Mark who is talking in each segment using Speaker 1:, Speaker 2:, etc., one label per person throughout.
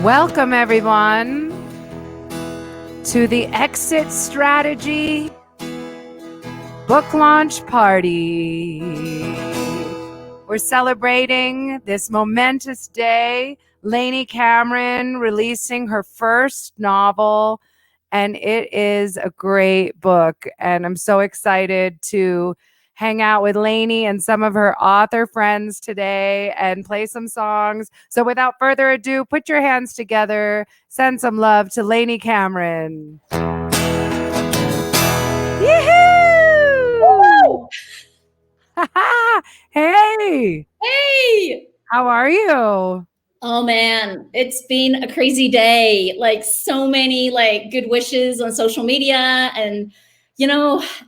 Speaker 1: Welcome, everyone, to the Exit Strategy Book Launch Party. We're celebrating this momentous day. Lainey Cameron releasing her first novel, and it is a great book. And I'm so excited to hang out with Lainey and some of her author friends today and play some songs. So without further ado, put your hands together, send some love to Lainey Cameron. Yee-hoo! Hey!
Speaker 2: Hey!
Speaker 1: How are you?
Speaker 2: Oh man, it's been a crazy day. Like so many good wishes on social media, and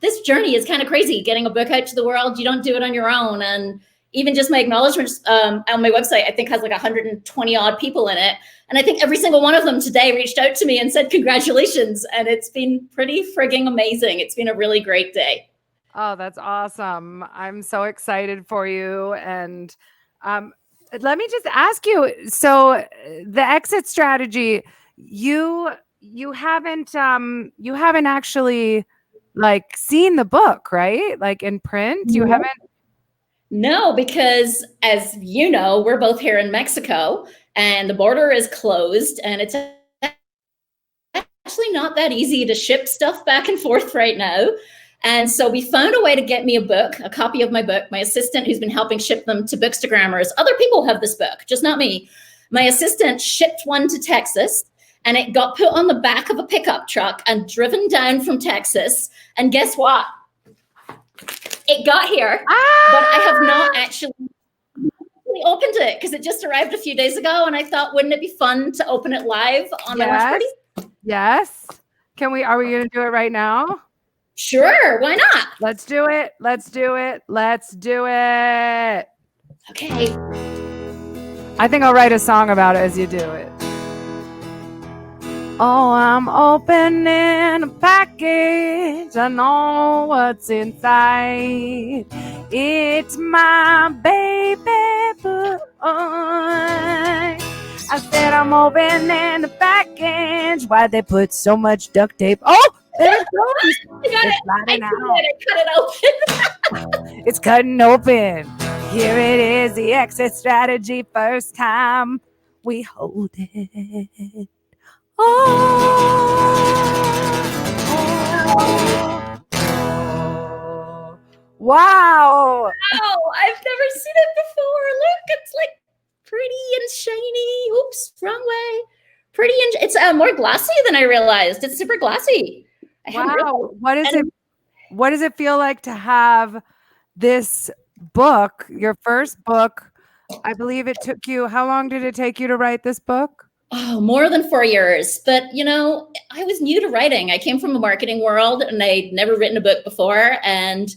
Speaker 2: this journey is kind of crazy. Getting a book out to the world, you don't do it on your own. And even just my acknowledgements on my website, I think has 120 odd people in it. And I think every single one of them today reached out to me and said congratulations. And it's been pretty frigging amazing. It's been a really great day.
Speaker 1: Oh, that's awesome. I'm so excited for you. And let me just ask you, so the exit strategy, you haven't actually seen the book, right? Like in print, you haven't?
Speaker 2: No, because as you know, we're both here in Mexico and the border is closed, and it's actually not that easy to ship stuff back and forth right now. And so we found a way to get me a copy of my book. My assistant, who's been helping ship them to Bookstagrammers, other people have this book, just not me. My assistant shipped one to Texas, and it got put on the back of a pickup truck and driven down from Texas. And guess what? It got here, but I have not actually opened it because it just arrived a few days ago. And I thought, wouldn't it be fun to open it live on my launch party?
Speaker 1: Yes. Are we going to do it right now?
Speaker 2: Sure, why not?
Speaker 1: Let's do it.
Speaker 2: Okay.
Speaker 1: I think I'll write a song about it as you do it. Oh, I'm opening a package. I know what's inside. It's my baby boy. I said I'm opening the package. Why'd they put so much duct tape? Oh! There it goes.
Speaker 2: I cut it open.
Speaker 1: It's cutting open. Here it is, the exit strategy. First time we hold it. Oh. Wow.
Speaker 2: I've never seen it before. Look, it's pretty and shiny. Oops, wrong way. Pretty and it's more glossy than I realized. It's super glossy.
Speaker 1: Wow. What does it feel like to have this book, your first book? I believe it took you, how long did it take you to write this book?
Speaker 2: Oh, more than 4 years. But, I was new to writing. I came from a marketing world and I'd never written a book before. And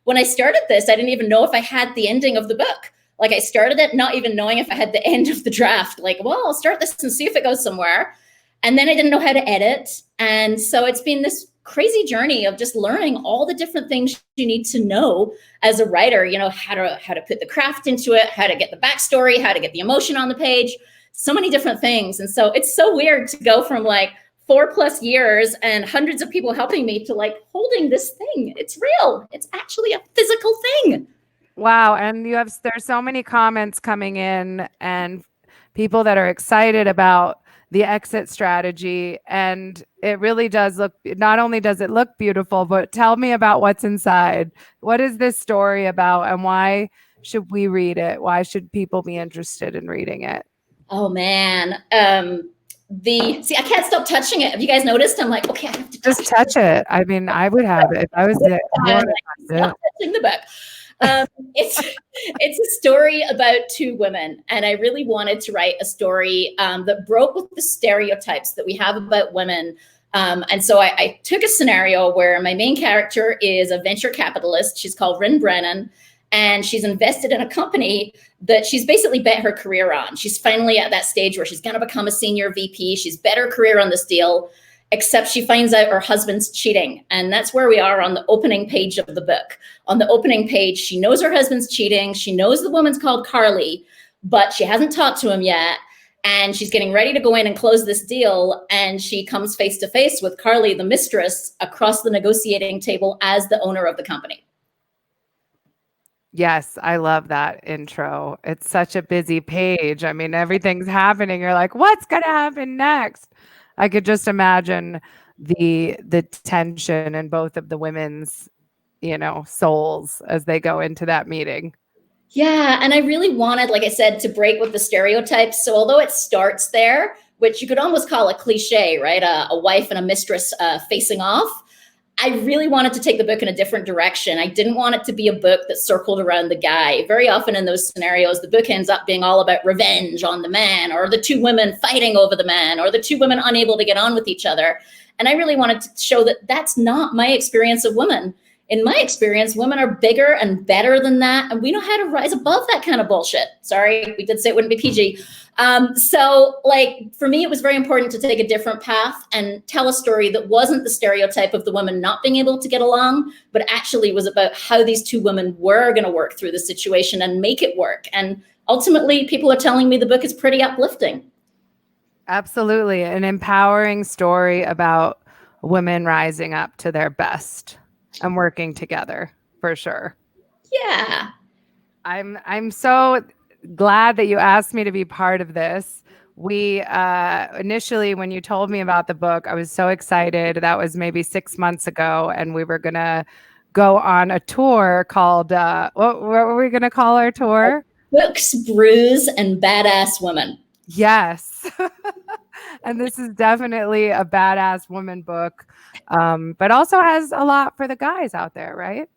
Speaker 2: when I started this, I didn't even know if I had the ending of the book. I started it not even knowing if I had the end of the draft. I'll start this and see if it goes somewhere. And then I didn't know how to edit. And so it's been this crazy journey of just learning all the different things you need to know as a writer, how to put the craft into it, how to get the backstory, how to get the emotion on the page, so many different things. And so it's so weird to go from 4+ years and hundreds of people helping me to holding this thing. It's real. It's actually a physical thing.
Speaker 1: Wow. And there's so many comments coming in and people that are excited about the exit strategy. And it really does not only does it look beautiful, but tell me about what's inside. What is this story about and why should we read it? Why should people be interested in reading it?
Speaker 2: Oh man. I can't stop touching it. Have you guys noticed? I'm okay, I have to
Speaker 1: just touch it. I mean, I would have it if I was there.
Speaker 2: Stop touching the book. It's a story about two women, and I really wanted to write a story that broke with the stereotypes that we have about women. And so I took a scenario where my main character is a venture capitalist. She's called Rin Brennan, and she's invested in a company that she's basically bet her career on. She's finally at that stage where she's going to become a senior VP. She's bet her career on this deal, except she finds out her husband's cheating. And that's where we are on the opening page of the book. On the opening page, she knows her husband's cheating. She knows the woman's called Carly, but she hasn't talked to him yet. And she's getting ready to go in and close this deal. And she comes face to face with Carly, the mistress, across the negotiating table as the owner of the company.
Speaker 1: Yes, I love that intro. It's such a busy page. I mean, everything's happening. You're like, what's going to happen next? I could just imagine the tension in both of the women's, souls as they go into that meeting.
Speaker 2: Yeah, and I really wanted, like I said, to break with the stereotypes. So although it starts there, which you could almost call a cliche, right? A wife and a mistress facing off. I really wanted to take the book in a different direction. I didn't want it to be a book that circled around the guy. Very often in those scenarios, the book ends up being all about revenge on the man, or the two women fighting over the man, or the two women unable to get on with each other. And I really wanted to show that that's not my experience of women. In my experience, women are bigger and better than that, and we know how to rise above that kind of bullshit. Sorry, we did say it wouldn't be PG. So for me, it was very important to take a different path and tell a story that wasn't the stereotype of the women not being able to get along, but actually was about how these two women were going to work through the situation and make it work. And ultimately, people are telling me the book is pretty uplifting.
Speaker 1: Absolutely. An empowering story about women rising up to their best and working together, for sure.
Speaker 2: Yeah.
Speaker 1: I'm so glad that you asked me to be part of this. We initially, when you told me about the book, I was so excited. That was maybe 6 months ago, and we were gonna go on a tour called what were we gonna call our tour?
Speaker 2: Books, Brews, and Badass Women.
Speaker 1: Yes. And this is definitely a badass woman book, but also has a lot for the guys out there, right?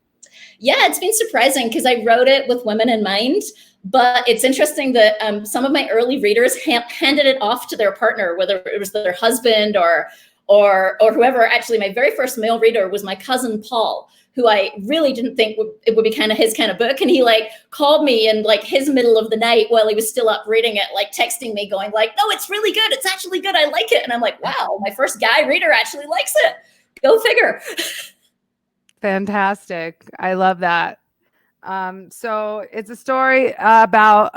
Speaker 2: Yeah, it's been surprising because I wrote it with women in mind, but it's interesting that some of my early readers handed it off to their partner, whether it was their husband or whoever. Actually, my very first male reader was my cousin Paul, who I really didn't think it would be kind of his kind of book. And he called me in his middle of the night while he was still up reading it, texting me going no, it's really good. It's actually good. I like it. And I'm like, wow, my first guy reader actually likes it. Go figure.
Speaker 1: Fantastic. I love that. So it's a story about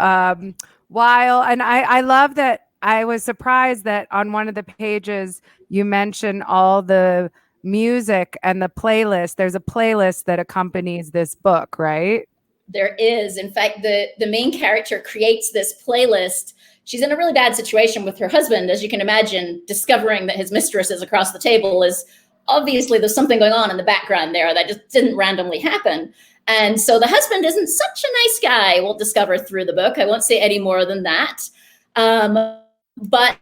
Speaker 1: while, and I love that. I was surprised that on one of the pages you mentioned all the music and the playlist. There's a playlist that accompanies this book, right?
Speaker 2: There is. In fact, the main character creates this playlist. She's in a really bad situation with her husband, as you can imagine. Discovering that his mistress is across the table is obviously, there's something going on in the background there that just didn't randomly happen. And so the husband isn't such a nice guy, we'll discover through the book. I won't say any more than that. But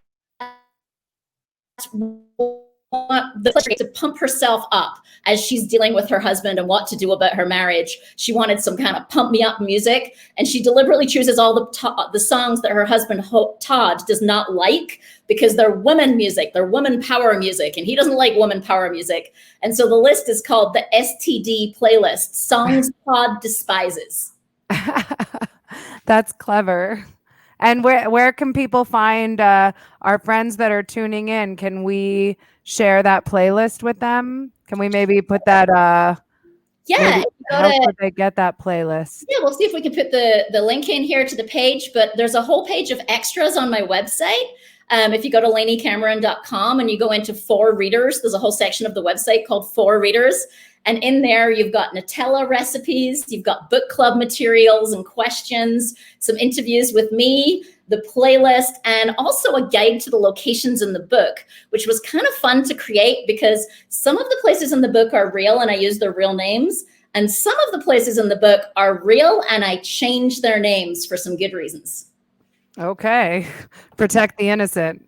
Speaker 2: the pleasure to pump herself up as she's dealing with her husband and what to do about her marriage. She wanted some kind of pump me up music, and she deliberately chooses all the songs that her husband Todd does not like, because they're women music, they're woman power music, and he doesn't like woman power music. And so the list is called the STD playlist, Songs Todd Despises.
Speaker 1: That's clever. And where can people find our friends that are tuning in? Can we share that playlist with them? Can we maybe put that?
Speaker 2: Yeah.
Speaker 1: How could they get that playlist?
Speaker 2: Yeah, we'll see if we can put the link in here to the page, but there's a whole page of extras on my website. If you go to LaineyCameron.com and you go into For Readers, there's a whole section of the website called For Readers. And in there, you've got Nutella recipes, you've got book club materials and questions, some interviews with me, the playlist, and also a guide to the locations in the book, which was kind of fun to create because some of the places in the book are real and I use their real names. And some of the places in the book are real and I changed their names for some good reasons.
Speaker 1: Okay. Protect the innocent.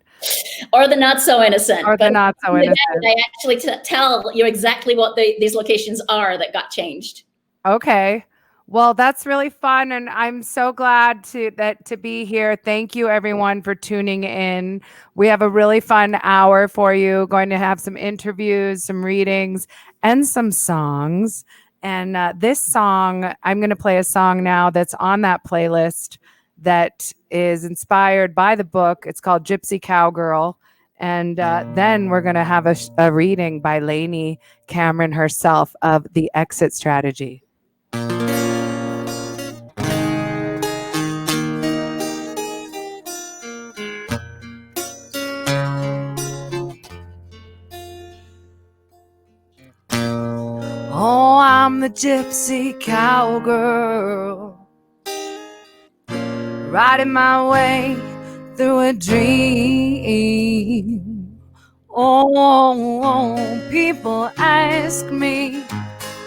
Speaker 2: Or the not so innocent.
Speaker 1: Or the not so innocent.
Speaker 2: I actually tell you exactly what these locations are that got changed.
Speaker 1: Okay. Well, that's really fun. And I'm so glad to be here. Thank you, everyone, for tuning in. We have a really fun hour for you. Going to have some interviews, some readings, and some songs. And this song, I'm going to play a song now that's on that playlist that is inspired by the book. It's called Gypsy Cowgirl. And then we're going to have a reading by Lainey Cameron herself of The Exit Strategy. I'm the gypsy cowgirl, riding my way through a dream. Oh, people ask me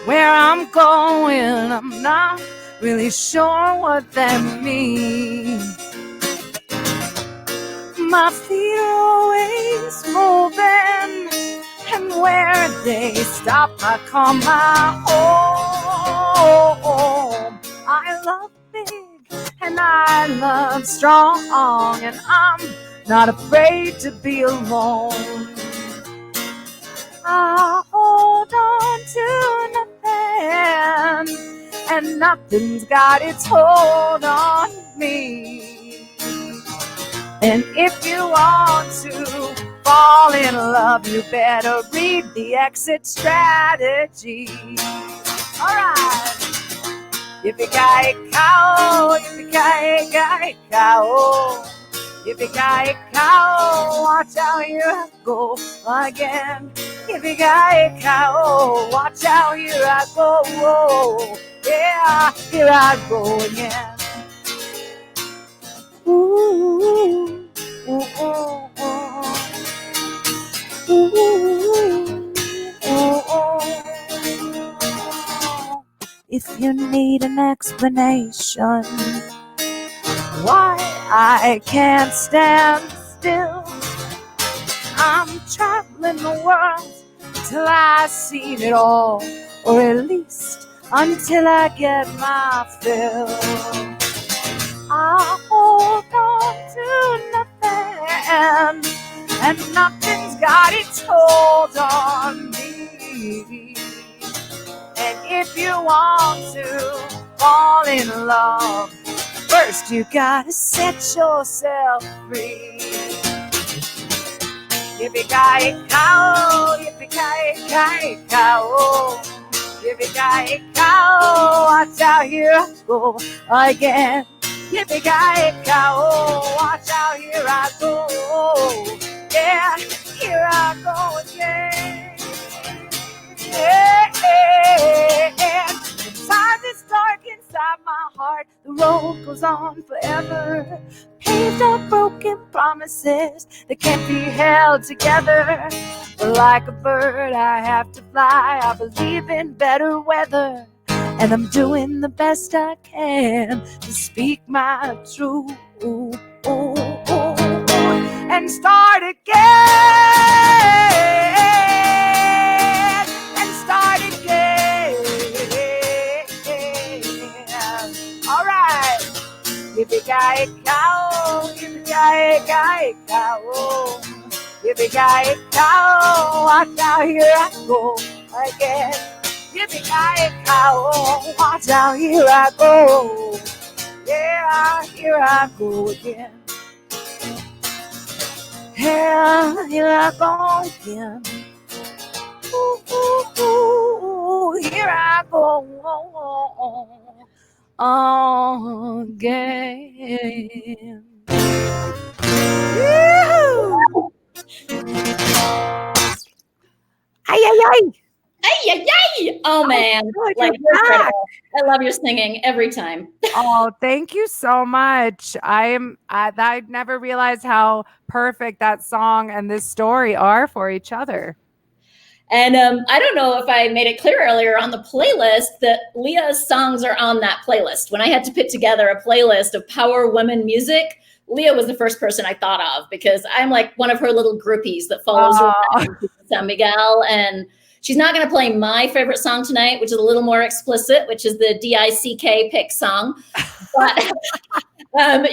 Speaker 1: where I'm going. I'm not really sure what that means. My feet are always moving, and where they stop, I call my home. I love big, and I love strong, and I'm not afraid to be alone. I hold on to nothing, and nothing's got its hold on me. And if you want to fall in love, you better read the exit strategy. All right. Yippee-ki-yay-cow, yippee-ki-yay-cow. Yippee-ki-yay-cow, watch out, here I go again. Yippee-ki-yay-cow, watch out, here I go. Yeah, here I go again. Ooh, ooh, ooh, ooh, ooh, ooh. If you need an explanation why I can't stand still, I'm traveling the world till I see it all, or at least until I get my fill. I hold on to nothing, and nothing's got its hold on me. And if you want to fall in love, first you gotta set yourself free. Yippee-ki-yay-cow, yippee-ki-yay-cow, yippee-ki-yay-cow, watch out, here I go again. Yippee-ki-yay-cow, watch out, here I go. Yeah, here I go again. Yeah, the time is dark inside my heart. The road goes on forever, paved of broken promises that can't be held together. But like a bird, I have to fly. I believe in better weather, and I'm doing the best I can to speak my truth and start again, and start again. All right. Yippee-ki-yay-cow, yippee-ki-yay-cow, yippee-ki-yay-cow, watch out, here I go again. Yippee-ki-yay-cow, watch out, here I go. Yeah, here I go again. Yeah, here I go again. Ooh, ooh, ooh, here I go again. Yoo-hoo! Ay, ay, ay.
Speaker 2: Ay, ay, ay. Oh, man.
Speaker 1: Good,
Speaker 2: Like,
Speaker 1: you're back.
Speaker 2: incredible. I love your singing every time.
Speaker 1: Oh, thank you so much. I never realized how perfect that song and this story are for each other.
Speaker 2: And I don't know if I made it clear earlier on the playlist that Liah's songs are on that playlist. When I had to put together a playlist of power women music, Liah was the first person I thought of, because I'm like one of her little groupies that follows her around to San Miguel. And she's not going to play my favorite song tonight, which is a little more explicit, which is the DICK pick song. But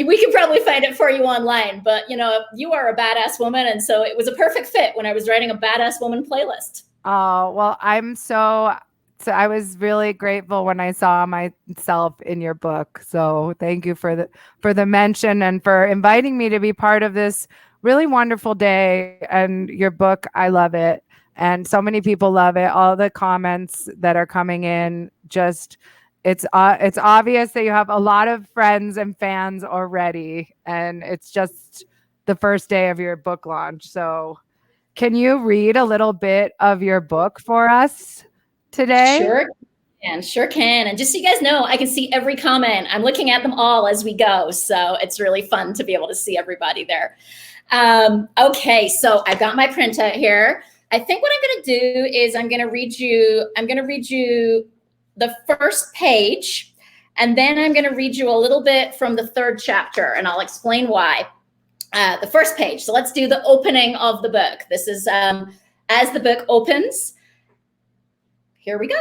Speaker 2: we can probably find it for you online. But, you know, you are a badass woman. And so it was a perfect fit when I was writing a badass woman playlist.
Speaker 1: Oh, well, so I was really grateful when I saw myself in your book. So thank you for the mention and for inviting me to be part of this really wonderful day. And your book, I love it. And so many people love it. All the comments that are coming in, just it's obvious that you have a lot of friends and fans already. And it's just the first day of your book launch. So can you read a little bit of your book for us today?
Speaker 2: Sure. And sure can. And just so you guys know, I can see every comment. I'm looking at them all as we go. So it's really fun to be able to see everybody there. Okay, so I've got my printout here. I think what I'm going to do is I'm going to read you the first page, and then I'm going to read you a little bit from the third chapter, and I'll explain why. The first page. So let's do the opening of the book. This is as the book opens. Here we go.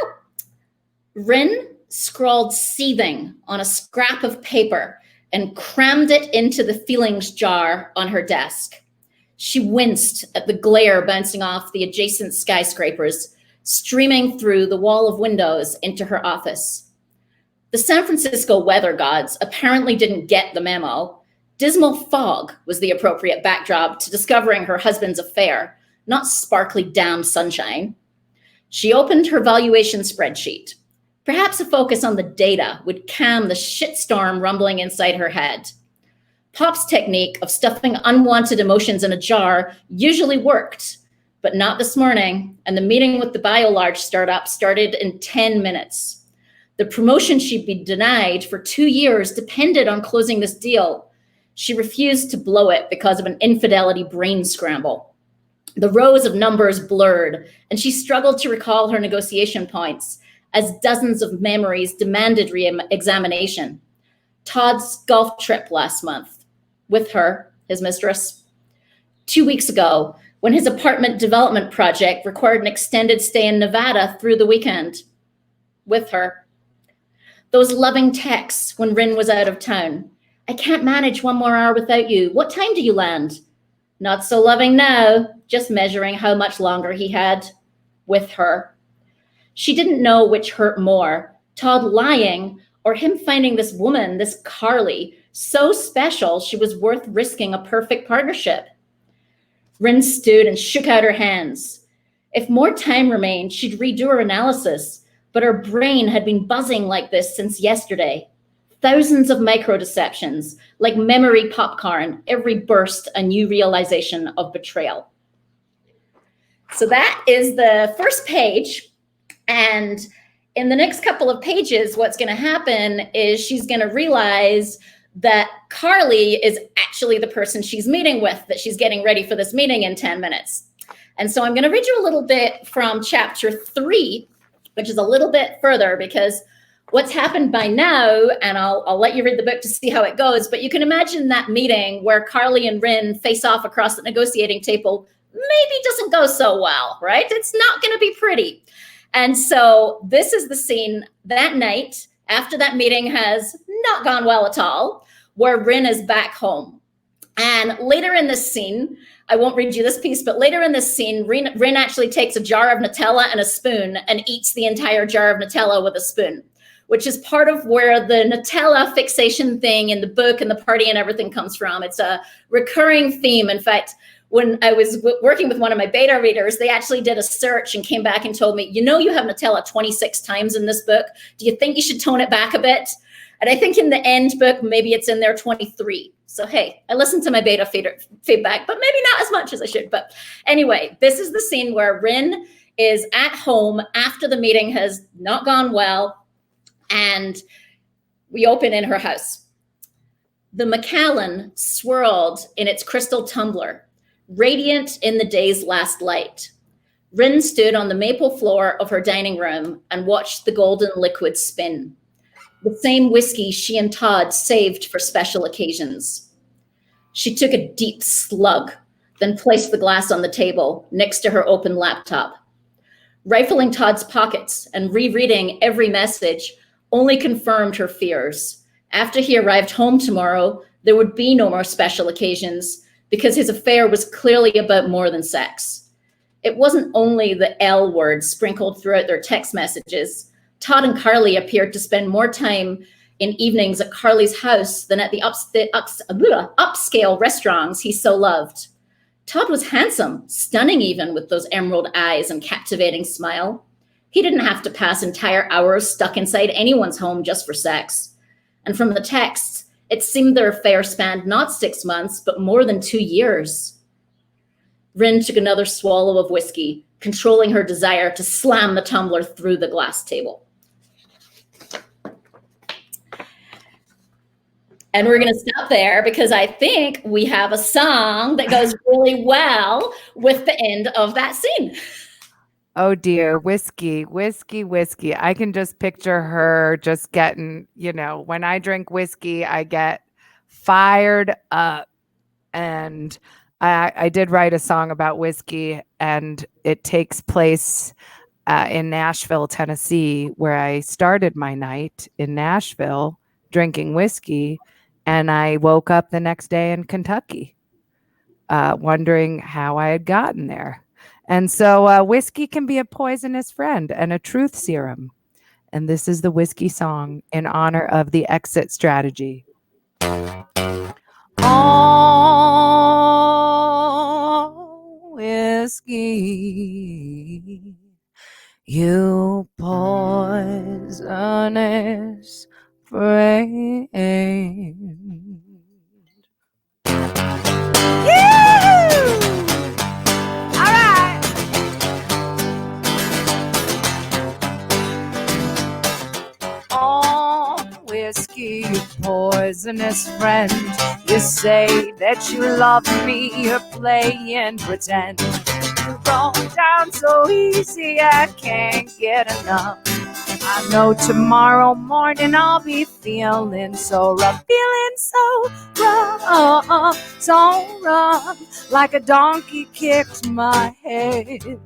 Speaker 2: Rin scrawled seething on a scrap of paper and crammed it into the feelings jar on her desk. She winced at the glare bouncing off the adjacent skyscrapers, streaming through the wall of windows into her office. The San Francisco weather gods apparently didn't get the memo. Dismal fog was the appropriate backdrop to discovering her husband's affair, not sparkly damn sunshine. She opened her valuation spreadsheet. Perhaps a focus on the data would calm the shitstorm rumbling inside her head. Pop's technique of stuffing unwanted emotions in a jar usually worked, but not this morning, and the meeting with the BioLarge startup started in 10 minutes. The promotion she'd been denied for 2 years depended on closing this deal. She refused to blow it because of an infidelity brain scramble. The rows of numbers blurred, and she struggled to recall her negotiation points as dozens of memories demanded re-examination. Todd's golf trip last month, with her, his mistress. 2 weeks ago, when his apartment development project required an extended stay in Nevada through the weekend, with her. Those loving texts when Rin was out of town. I can't manage 1 more hour without you. What time do you land? Not so loving now, just measuring how much longer he had, with her. She didn't know which hurt more, Todd lying or him finding this woman, this Carly, so special she was worth risking a perfect partnership. Rin stood and shook out her hands. If more time remained, she'd redo her analysis, but her brain had been buzzing like this since yesterday. Thousands of micro-deceptions, like memory popcorn, every burst a new realization of betrayal. So that is the first page. And in the next couple of pages, what's going to happen is she's going to realize that Carly is actually the person she's meeting with, that she's getting ready for this meeting in 10 minutes. And so I'm going to read you a little bit from chapter 3, which is a little bit further, because what's happened by now, and I'll let you read the book to see how it goes, but you can imagine that meeting where Carly and Rin face off across the negotiating table maybe doesn't go so well, right? It's not going to be pretty. And so this is the scene that night after that meeting has not gone well at all, where Rin is back home. And later in this scene, I won't read you this piece, but later in this scene, Rin actually takes a jar of Nutella and a spoon and eats the entire jar of Nutella with a spoon, which is part of where the Nutella fixation thing in the book and the party and everything comes from. It's a recurring theme. In fact, when I was working with one of my beta readers, they actually did a search and came back and told me, you know, you have Nutella 26 times in this book. Do you think you should tone it back a bit? And I think in the end book, maybe it's in there 23. So, hey, I listened to my beta feedback, but maybe not as much as I should. But anyway, this is the scene where Rin is at home after the meeting has not gone well. And we open in her house. The Macallan swirled in its crystal tumbler, radiant in the day's last light. Rin stood on the maple floor of her dining room and watched the golden liquid spin. The same whiskey she and Todd saved for special occasions. She took a deep slug, then placed the glass on the table next to her open laptop. Rifling Todd's pockets and rereading every message only confirmed her fears. After he arrived home tomorrow, there would be no more special occasions because his affair was clearly about more than sex. It wasn't only the L word sprinkled throughout their text messages. Todd and Carly appeared to spend more time in evenings at Carly's house than at the upscale restaurants he so loved. Todd was handsome, stunning even, with those emerald eyes and captivating smile. He didn't have to pass entire hours stuck inside anyone's home just for sex. And from the texts, it seemed their affair spanned not 6 months, but more than 2 years. Rin took another swallow of whiskey, controlling her desire to slam the tumbler through the glass table. And we're going to stop there because I think we have a song that goes really well with the end of that scene.
Speaker 1: Oh dear, whiskey, whiskey, whiskey. I can just picture her just getting, when I drink whiskey, I get fired up. And I did write a song about whiskey, and it takes place in Nashville, Tennessee, where I started my night in Nashville drinking whiskey. And I woke up the next day in Kentucky, wondering how I had gotten there. And so whiskey can be a poisonous friend and a truth serum. And this is the whiskey song in honor of the exit strategy. Oh, whiskey, you poisonous friend. Whiskey, you poisonous friend. You say that you love me, you're playing pretend. You go down so easy, I can't get enough. I know tomorrow morning I'll be feeling so rough, so rough, like a donkey kicked my head.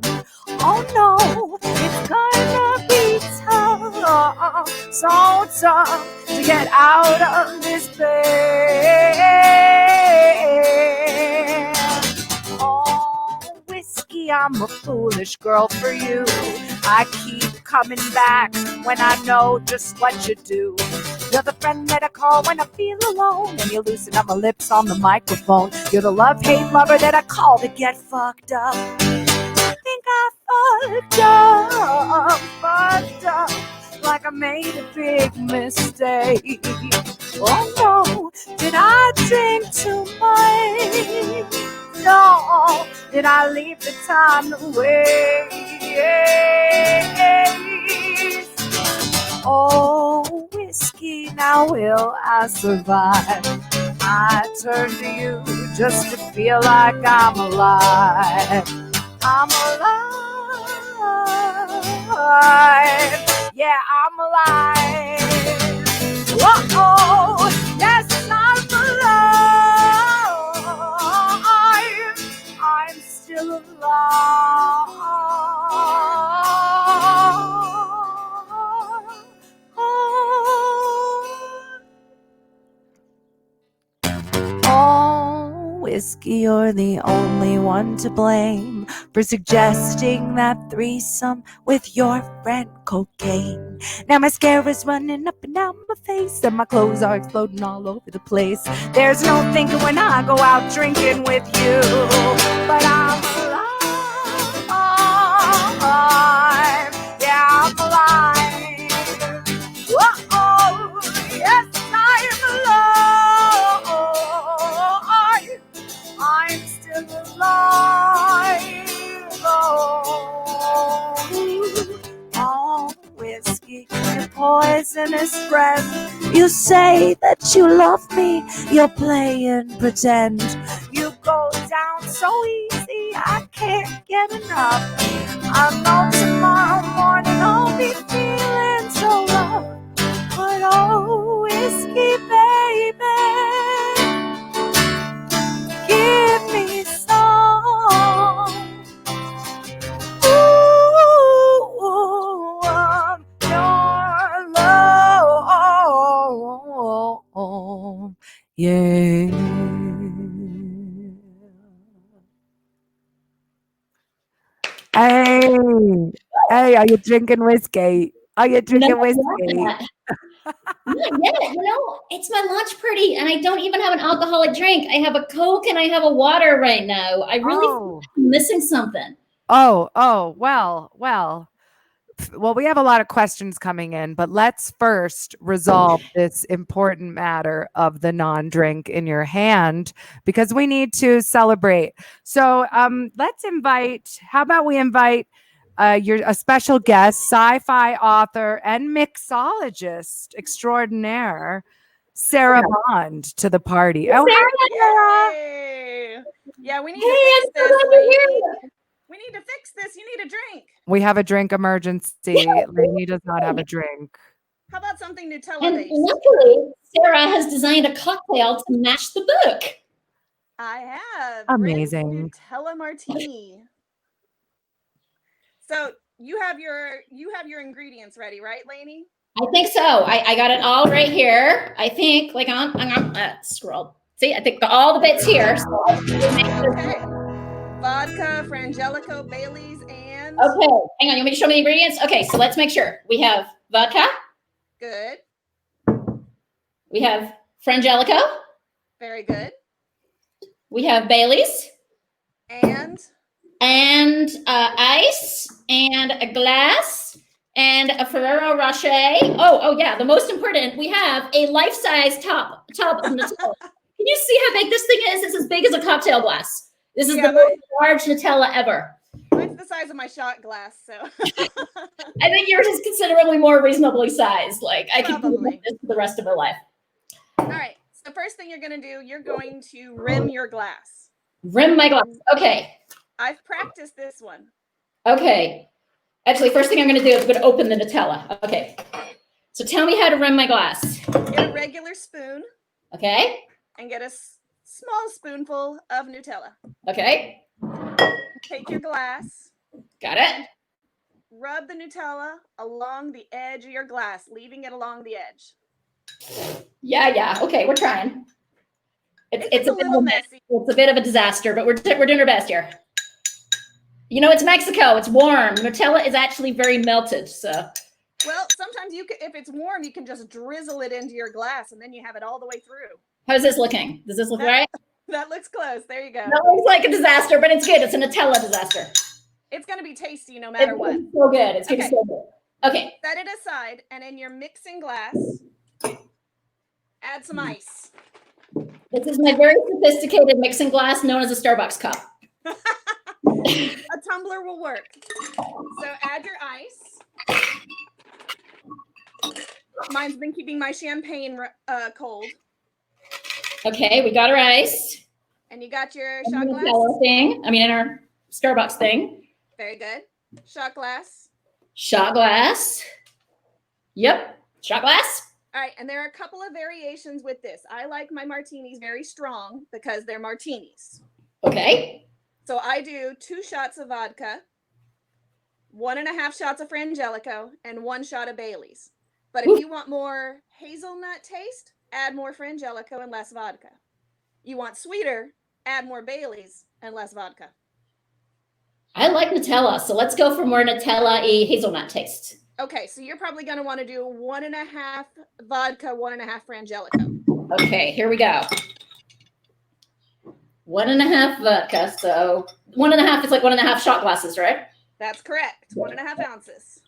Speaker 1: Oh no, it's gonna be tough, so tough to get out of this bed. Oh, whiskey, I'm a foolish girl for you. I keep coming back when I know just what you do. You're the friend that I call when I feel alone, and you loosen up my lips on the microphone. You're the love-hate lover that I call to get fucked up. Think I fucked up, like I made a big mistake. Oh no, did I drink too much? No, did I leave the time to waste? Oh, whiskey, now will I survive? I turn to you just to feel like I'm alive. I'm alive. Yeah, I'm alive. Whoa, yes, I'm alive. I'm still alive. Oh, whiskey, you're the only one to blame for suggesting that threesome with your friend Cocaine. Now mascara's running up and down my face, and my clothes are exploding all over the place. There's no thinking when I go out drinking with you, but I'm alive. Yeah, I'm alive. Whoa, yes, I'm alive. I'm still alive. Oh, whiskey, you poisonous friend. You say that you love me, you're playing pretend. You go down so easy, I can't get enough. I know tomorrow morning I'll be feeling so rough. But oh, whiskey, baby, give me some. Ooh, your love. Yeah. Hey, are you drinking whiskey? Are you drinking whiskey?
Speaker 2: Not yet. It's my lunch party, and I don't even have an alcoholic drink. I have a Coke and I have a water right now. I really feel like I'm missing something.
Speaker 1: Well, we have a lot of questions coming in, but let's first resolve this important matter of the non-drink in your hand, because we need to celebrate. So let's invite, how about we invite a special guest, sci-fi author and mixologist extraordinaire, Sara Bond to the party. Oh, hi, Sara.
Speaker 3: Yay! Yeah, we need
Speaker 2: Hey,
Speaker 3: to
Speaker 2: I'm
Speaker 3: fix
Speaker 2: so
Speaker 3: this,
Speaker 2: glad you're
Speaker 3: Lainey.
Speaker 2: here.
Speaker 3: We need to fix this. You need a drink.
Speaker 1: We have a drink emergency. Lainey does not have a drink.
Speaker 3: How about something Nutella
Speaker 2: And
Speaker 3: based?
Speaker 2: luckily, Sara has designed a cocktail to match the book.
Speaker 3: I have
Speaker 1: Amazing.
Speaker 3: Nutella Martini. So you have your ingredients ready, right, Lainey?
Speaker 2: I think so. I got it all right here. I think, like, on scroll. See, I think all the bits here. So
Speaker 3: Okay. Vodka, Frangelico, Bailey's, and
Speaker 2: okay, hang on. You want me to show me the ingredients? Okay, so let's make sure. We have vodka.
Speaker 3: good.
Speaker 2: We have Frangelico.
Speaker 3: Very good.
Speaker 2: We have Bailey's.
Speaker 3: And
Speaker 2: Ice and a glass and a Ferrero Rocher. Oh yeah, the most important, we have a life-size top of Nutella. Can you see how big this thing is? It's as big as a cocktail glass. This is the most large Nutella ever.
Speaker 3: Mine's the size of my shot glass, so
Speaker 2: I think yours is considerably more reasonably sized. Like I could
Speaker 3: Probably.
Speaker 2: do this for the rest of my life.
Speaker 3: all right. So the first thing you're gonna do, you're going to rim your glass.
Speaker 2: Rim my glass. Okay.
Speaker 3: I've practiced this one.
Speaker 2: Okay. Actually, first thing I'm going to do is I'm going to open the Nutella. Okay. So tell me how to rim my glass.
Speaker 3: Get a regular spoon
Speaker 2: Okay.
Speaker 3: and get a small spoonful of Nutella.
Speaker 2: Okay.
Speaker 3: Take your glass,
Speaker 2: Got it.
Speaker 3: rub the Nutella along the edge of your glass, leaving it along the edge.
Speaker 2: Yeah. Okay. We're trying. It's a
Speaker 3: little messy.
Speaker 2: It's a bit of a disaster, but we're doing our best here. You know, it's Mexico. It's warm. Nutella is actually very melted. So.
Speaker 3: Well, sometimes you can, if it's warm, you can just drizzle it into your glass and then you have it all the way through.
Speaker 2: How's this looking? Does this look right?
Speaker 3: That looks close. There you go.
Speaker 2: That looks like a disaster, but it's good. It's a Nutella disaster.
Speaker 3: It's going to be tasty no matter what.
Speaker 2: It's so good. It's
Speaker 3: Okay.
Speaker 2: so good. Okay.
Speaker 3: Set it aside, and in your mixing glass, add some ice.
Speaker 2: This is my very sophisticated mixing glass known as a Starbucks cup.
Speaker 3: A tumbler will work. So add your ice. Mine's been keeping my champagne cold.
Speaker 2: Okay, we got our ice.
Speaker 3: And you got your
Speaker 2: In
Speaker 3: shot
Speaker 2: the
Speaker 3: glass?
Speaker 2: Nutella thing. I mean, in our Starbucks thing.
Speaker 3: Very good. Shot glass.
Speaker 2: Shot glass. Yep. Shot glass.
Speaker 3: All right, and there are a couple of variations with this. I like my martinis very strong because they're martinis.
Speaker 2: Okay.
Speaker 3: So I do 2 shots of vodka, 1.5 shots of Frangelico, and 1 shot of Bailey's. But if you want more hazelnut taste, add more Frangelico and less vodka. You want sweeter, add more Bailey's and less vodka.
Speaker 2: I like Nutella, so let's go for more Nutella-y hazelnut taste.
Speaker 3: Okay, so you're probably going to want to do 1.5 vodka, 1.5 Frangelico.
Speaker 2: Okay, here we go. 1.5 vodka, so 1.5 is like 1.5 shot glasses, right?
Speaker 3: That's correct. 1.5 ounces.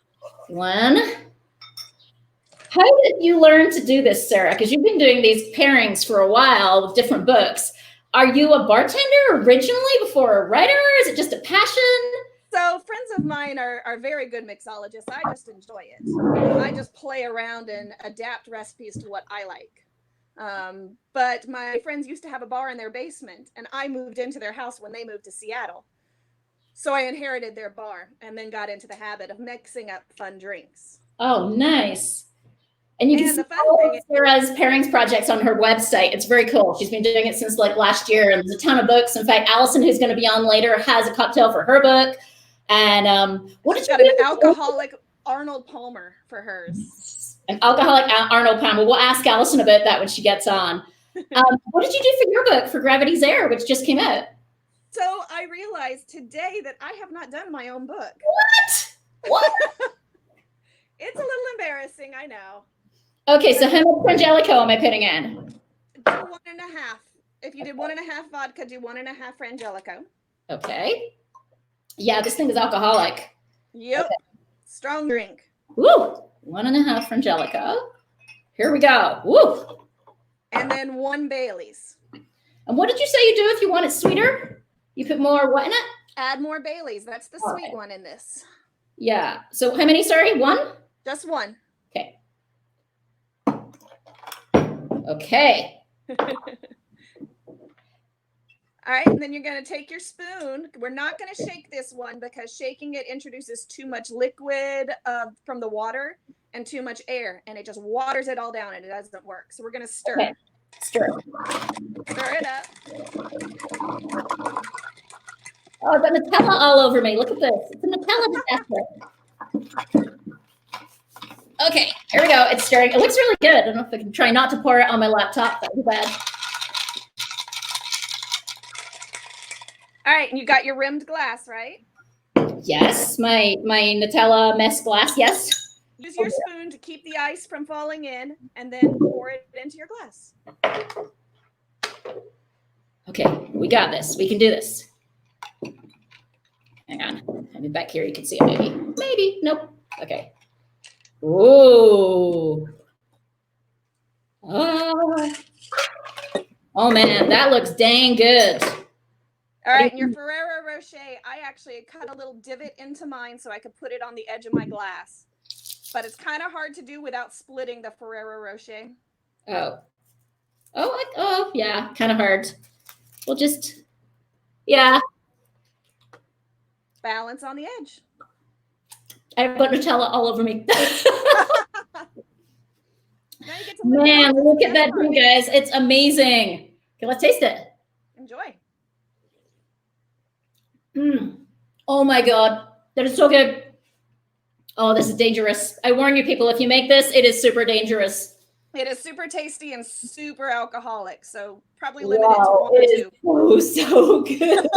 Speaker 2: 1. How did you learn to do this, Sara? Because you've been doing these pairings for a while with different books. Are you a bartender originally before a writer? Is it just a passion?
Speaker 3: So friends of mine are very good mixologists. I just enjoy it. I just play around and adapt recipes to what I like. But my friends used to have a bar in their basement, and I moved into their house when they moved to Seattle. So I inherited their bar and then got into the habit of mixing up fun drinks.
Speaker 2: Oh, nice. And you can see
Speaker 3: the fun
Speaker 2: all
Speaker 3: thing
Speaker 2: of Sara's pairings projects on her website. It's very cool. She's been doing it since like last year, and there's a ton of books. In fact, Alison, who's going to be on later, has a cocktail for her book. And what
Speaker 3: She's
Speaker 2: did
Speaker 3: got
Speaker 2: you
Speaker 3: an
Speaker 2: do?
Speaker 3: alcoholic Arnold Palmer for hers.
Speaker 2: An alcoholic Arnold Palmer. We'll ask Alison about that when she gets on. What did you do for your book, for Gravity's Air, which just came out?
Speaker 3: So I realized today that I have not done my own book.
Speaker 2: What?
Speaker 3: It's a little embarrassing, I know.
Speaker 2: Okay, so how much Frangelico am I putting in?
Speaker 3: Do 1.5. If you did 1.5 vodka, do 1.5 Frangelico.
Speaker 2: Okay. Yeah, this thing is alcoholic.
Speaker 3: Yep. Okay. Strong drink.
Speaker 2: Woo! 1.5 Frangelico. Here we go. Woo!
Speaker 3: And then 1 Bailey's.
Speaker 2: And what did you say you do if you want it sweeter? You put more what in it?
Speaker 3: Add more Bailey's. That's the sweet one in this.
Speaker 2: Yeah. So how many, sorry? 1?
Speaker 3: Just 1.
Speaker 2: Okay. Okay.
Speaker 3: All right, and then you're going to take your spoon. We're not going to shake this one because shaking it introduces too much liquid from the water and too much air, and it just waters it all down, and it doesn't work. So we're going to stir.
Speaker 2: Okay. Stir.
Speaker 3: Stir it up.
Speaker 2: Oh, I've got Nutella all over me. Look at this. It's a Nutella disaster. Okay, here we go. It's stirring. It looks really good. I don't know if I can try not to pour it on my laptop. That would be bad.
Speaker 3: All right, and you got your rimmed glass, right?
Speaker 2: Yes, my Nutella mess glass. Yes.
Speaker 3: Use your spoon to keep the ice from falling in, and then pour it into your glass.
Speaker 2: Okay, we got this. We can do this. Hang on. Have it back here. You can see it maybe. Maybe. Nope. Okay. Ooh. Oh. Oh, man. That looks dang good.
Speaker 3: All right, and your Ferrero Rocher, I actually cut a little divot into mine so I could put it on the edge of my glass. But it's kind of hard to do without splitting the Ferrero Rocher.
Speaker 2: Oh. Oh, yeah. Kind of hard. We'll just, yeah.
Speaker 3: Balance on the edge.
Speaker 2: I've got Nutella all over me.
Speaker 3: Now you get to
Speaker 2: Man, look at that thing, guys. It's amazing. Okay, let's taste it.
Speaker 3: Enjoy.
Speaker 2: Oh my God. That is so good. Oh, this is dangerous. I warn you people, if you make this, it is super dangerous.
Speaker 3: It is super tasty and super alcoholic, so probably limited to one or two.
Speaker 2: Oh, so good.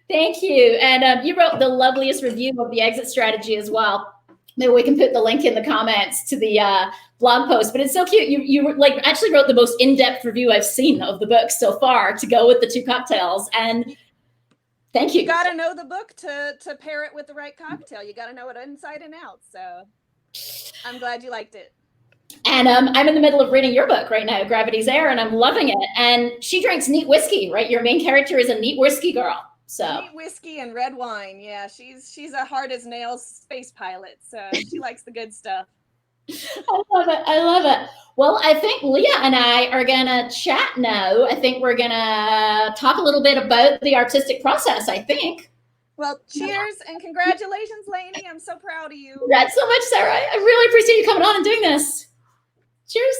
Speaker 2: Thank you. And you wrote the loveliest review of the exit strategy as well. Maybe we can put the link in the comments to the blog post, but it's so cute. You like actually wrote the most in-depth review I've seen of the book so far to go with the two cocktails. And thank you.
Speaker 3: You got to know the book to pair it with the right cocktail. You got to know it inside and out. So I'm glad you liked it.
Speaker 2: And I'm in the middle of reading your book right now, Gravity's Air, and I'm loving it. And she drinks neat whiskey, right? Your main character is a neat whiskey girl. So
Speaker 3: neat whiskey and red wine. Yeah, she's a hard as nails space pilot. So she likes the good stuff.
Speaker 2: I love it. I love it. Well, I think Liah and I are going to chat now. I think we're going to talk a little bit about the artistic process, I think.
Speaker 3: Well, cheers and congratulations, Lainey. I'm so proud of you.
Speaker 2: Congrats so much, Sarah. I really appreciate you coming on and doing this. Cheers.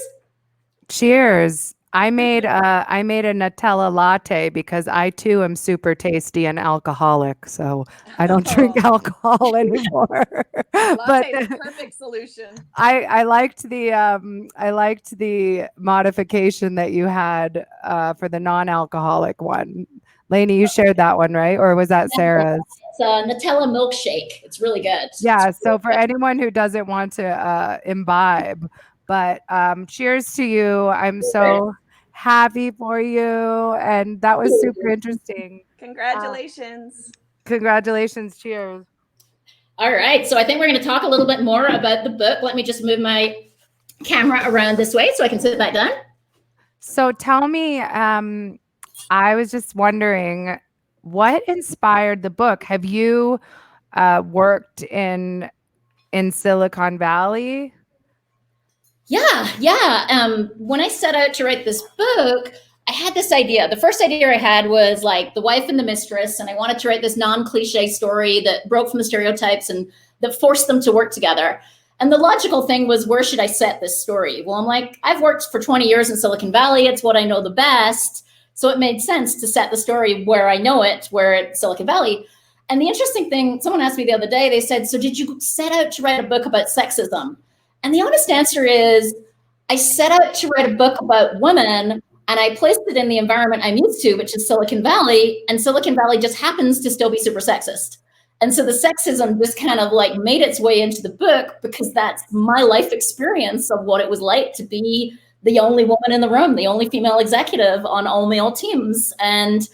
Speaker 1: Cheers. I made a Nutella latte because I too am super tasty and alcoholic, so I don't drink alcohol anymore.
Speaker 3: Latte is the perfect solution.
Speaker 1: I liked the modification that you had for the non-alcoholic one. Lainey, you shared that one, right? Or was that Sarah's?
Speaker 2: It's a Nutella milkshake. It's really good.
Speaker 1: Yeah. So for anyone who doesn't want to imbibe, but cheers to you. I'm so happy for you. And that was super interesting.
Speaker 3: Congratulations.
Speaker 1: Congratulations. Cheers.
Speaker 2: All right. So I think we're going to talk a little bit more about the book. Let me just move my camera around this way so I can sit back down. So
Speaker 1: tell me, I was just wondering, what inspired the book? Have you worked in Silicon Valley?
Speaker 2: Yeah. When I set out to write this book, I had this idea. The first idea I had was like The Wife and the Mistress, and I wanted to write this non-cliche story that broke from the stereotypes and that forced them to work together. And the logical thing was, where should I set this story? Well, I'm like, I've worked for 20 years in Silicon Valley. It's what I know the best. So it made sense to set the story where I know it, where it's Silicon Valley. And the interesting thing, someone asked me the other day, they said, so did you set out to write a book about sexism? And the honest answer is, I set out to write a book about women, and I placed it in the environment I'm used to, which is Silicon Valley. And Silicon Valley just happens to still be super sexist. And so the sexism just kind of like made its way into the book because that's my life experience of what it was like to be the only woman in the room, the only female executive on all male teams. And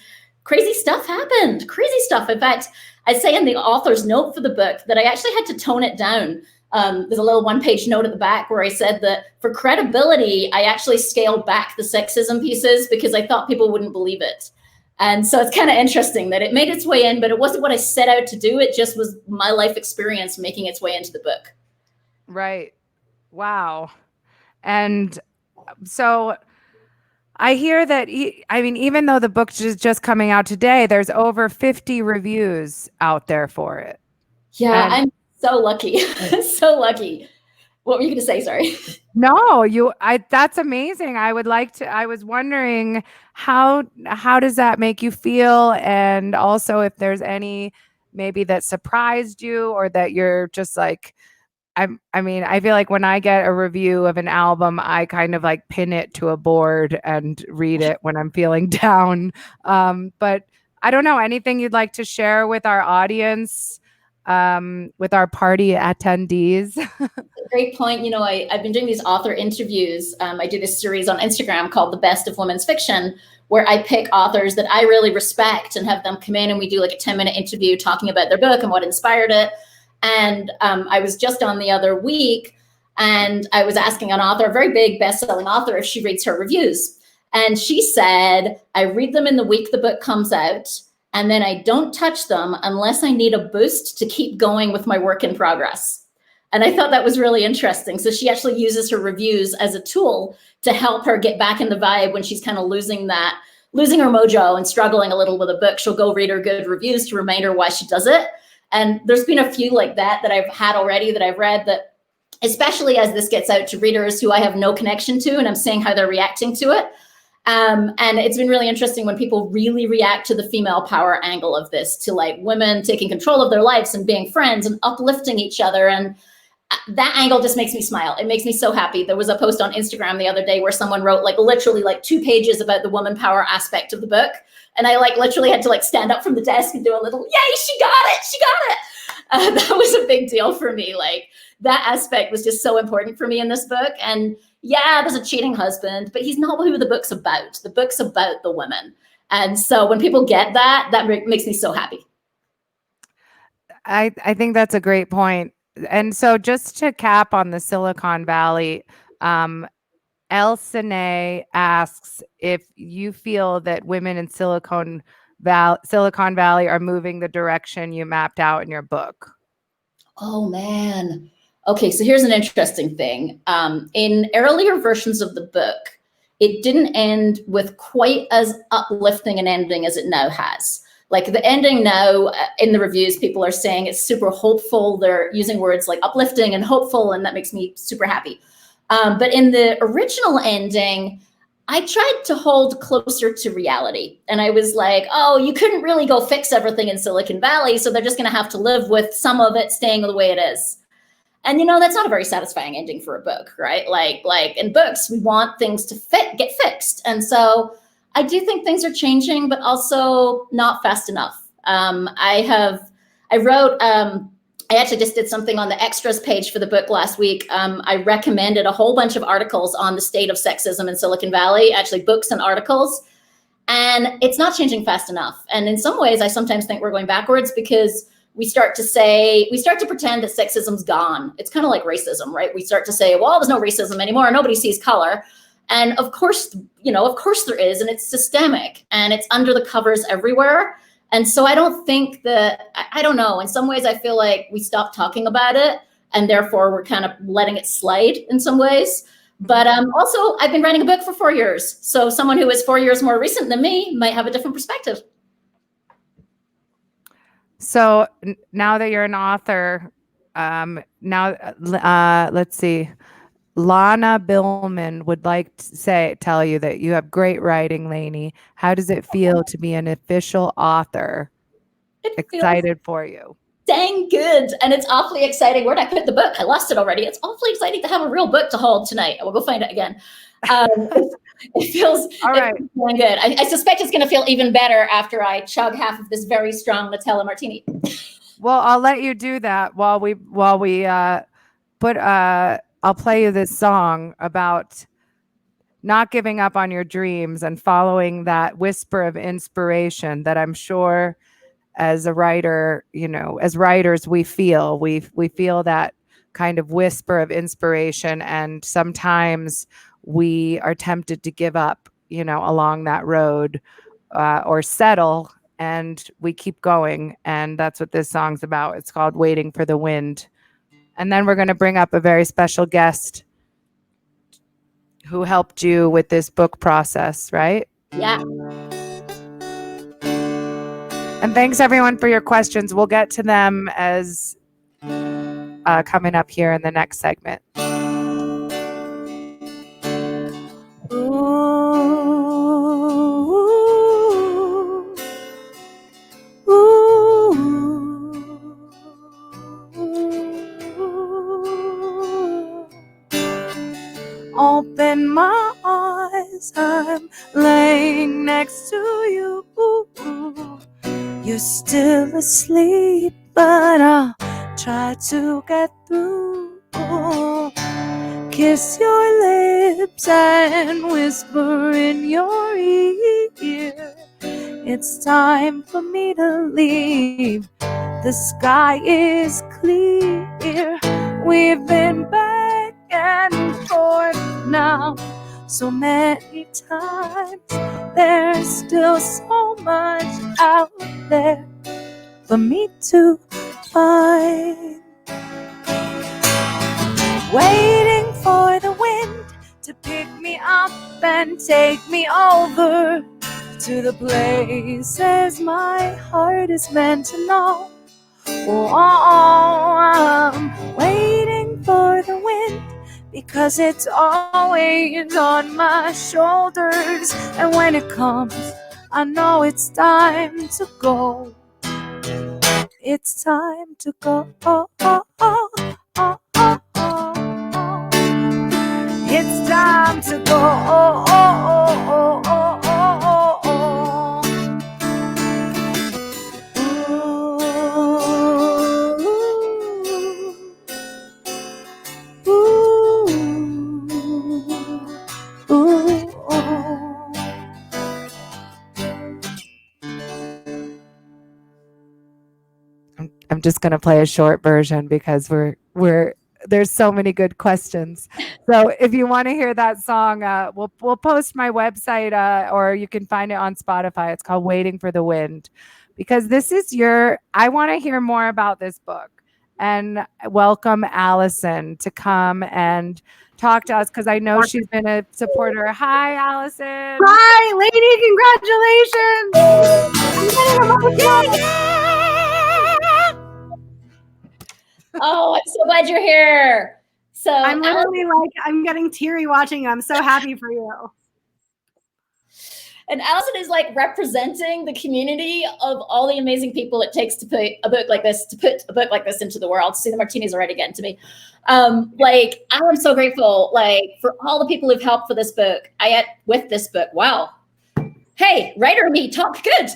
Speaker 2: crazy stuff happened, crazy stuff. In fact, I say in the author's note for the book that I actually had to tone it down. There's a little one-page note at the back where I said that for credibility, I actually scaled back the sexism pieces because I thought people wouldn't believe it. And so it's kind of interesting that it made its way in, but it wasn't what I set out to do. It just was my life experience making its way into the book.
Speaker 1: Right. Wow. And So I hear that, I mean, even though the book is just coming out today, there's over 50 reviews out there for it.
Speaker 2: Yeah,
Speaker 1: And
Speaker 2: I'm so lucky. So lucky. What were you going to say? Sorry.
Speaker 1: no, that's amazing. I was wondering how does that make you feel? And also if there's any maybe that surprised you or that you're just like, I mean, I feel like when I get a review of an album, I kind of like pin it to a board and read it when I'm feeling down. But I don't know, anything you'd like to share with our audience, with our party attendees?
Speaker 2: Great point. You know, I've been doing these author interviews. I do this series on Instagram called The Best of Women's Fiction, where I pick authors that I really respect and have them come in and we do like a 10-minute interview talking about their book and what inspired it. And I was just on the other week and I was asking an author, a very big best-selling author, if she reads her reviews. And she said, I read them in the week the book comes out, and then I don't touch them unless I need a boost to keep going with my work in progress. And I thought that was really interesting. So she actually uses her reviews as a tool to help her get back in the vibe when she's kind of losing her mojo and struggling a little with a book. She'll go read her good reviews to remind her why she does it. And there's been a few like that I've had already that I've read, that especially as this gets out to readers who I have no connection to, and I'm seeing how they're reacting to it. And it's been really interesting when people really react to the female power angle of this, to like women taking control of their lives and being friends and uplifting each other. And that angle just makes me smile. It makes me so happy. There was a post on Instagram the other day where someone wrote like literally like 2 pages about the woman power aspect of the book. And I like literally had to like stand up from the desk and do a little, yay, she got it. She got it. That was a big deal for me. Like that aspect was just so important for me in this book. And yeah, there's a cheating husband, but he's not who the book's about. The book's about the women. And so when people get that, that makes me so happy.
Speaker 1: I think that's a great point. And so just to cap on the Silicon Valley, Elsene asks if you feel that women in Silicon Valley are moving the direction you mapped out in your book.
Speaker 2: Oh, man. Okay, so here's an interesting thing. In earlier versions of the book, it didn't end with quite as uplifting an ending as it now has. Like the ending now in the reviews, people are saying it's super hopeful. They're using words like uplifting and hopeful, and that makes me super happy. But in the original ending, I tried to hold closer to reality. And I was like, oh, you couldn't really go fix everything in Silicon Valley, so they're just going to have to live with some of it staying the way it is. And, you know, that's not a very satisfying ending for a book, right? Like in books, we want things to get fixed. And so I do think things are changing, but also not fast enough. I actually just did something on the extras page for the book last week. I recommended a whole bunch of articles on the state of sexism in Silicon Valley, actually books and articles. And it's not changing fast enough. And in some ways, I sometimes think we're going backwards because we start to pretend that sexism's gone. It's kind of like racism, right? We start to say, well, there's no racism anymore. Nobody sees color. And of course there is, and it's systemic and it's under the covers everywhere. And so I don't think that, I don't know, in some ways I feel like we stopped talking about it and therefore we're kind of letting it slide in some ways. But also I've been writing a book for 4 years. So someone who is 4 years more recent than me might have a different perspective.
Speaker 1: So now that you're an author, let's see. Lana Billman would like to tell you that you have great writing, Lainey. How does it feel to be an official author? Excited for you.
Speaker 2: Dang good. And it's awfully exciting. Where'd I put the book? I lost it already. It's awfully exciting to have a real book to hold tonight. I will go find it again. It feels really good. I suspect it's going to feel even better after I chug half of this very strong Nutella Martini.
Speaker 1: Well, I'll let you do that while we I'll play you this song about not giving up on your dreams and following that whisper of inspiration that I'm sure as a writer, you know, as writers, we feel that kind of whisper of inspiration. And sometimes we are tempted to give up, you know, along that road or settle, and we keep going. And that's what this song's about. It's called Waiting for the Wind. And then we're going to bring up a very special guest who helped you with this book process, right?
Speaker 2: Yeah.
Speaker 1: And thanks everyone for your questions. We'll get to them as coming up here in the next segment. Open my eyes, I'm laying next to you. You're still asleep, but I'll try to get through. Kiss your lips and whisper in your ear. It's time for me to leave. The sky is clear. We've been back and forth now so many times. There's still so much out there for me to find. Waiting for the wind to pick me up and take me over to the places my heart is meant to know. Oh, I'm waiting for the wind because it's always on my shoulders. And when it comes, I know it's time to go. It's time to go. It's time to go. I'm just going to play a short version because there's so many good questions. So if you want to hear that song, we'll post my website or you can find it on Spotify. It's called Waiting for the Wind, because I want to hear more about this book and welcome Alison to come and talk to us because I know she's been a supporter. Hi, Alison.
Speaker 4: Hi, lady. Congratulations.
Speaker 2: Oh, I'm so glad you're here. So
Speaker 4: I'm literally I'm getting teary watching. I'm so happy for you.
Speaker 2: And Alison is like representing the community of all the amazing people it takes to put a book like this into the world. See, the martini's already getting to me. Like, I am so grateful, like, for all the people who've helped for this book. With this book. Wow. Hey, writer me, talk good.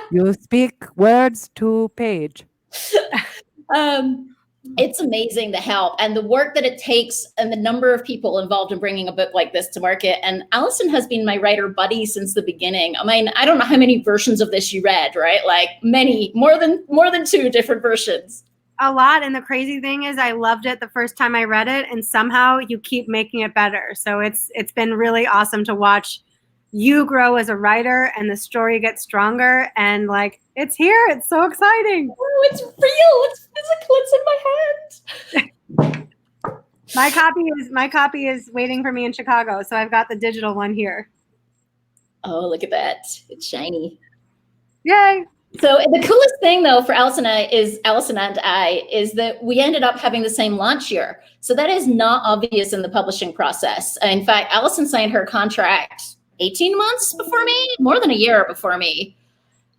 Speaker 1: You speak words to page.
Speaker 2: It's amazing the help and the work that it takes and the number of people involved in bringing a book like this to market. And Alison has been my writer buddy since the beginning. I mean, I don't know how many versions of this you read, right? Like many, more than 2 different versions.
Speaker 4: A lot. And the crazy thing is I loved it the first time I read it, and somehow you keep making it better. So it's been really awesome to watch you grow as a writer and the story gets stronger, and like, it's here. It's so exciting.
Speaker 2: Oh, it's real. It's physical. It's in my hand.
Speaker 4: My copy is waiting for me in Chicago. So I've got the digital one here.
Speaker 2: Oh, look at that. It's shiny.
Speaker 4: Yay.
Speaker 2: So the coolest thing though for Alison and I is that we ended up having the same launch year. So that is not obvious in the publishing process. In fact, Alison signed her contract 18 months before me, more than a year before me.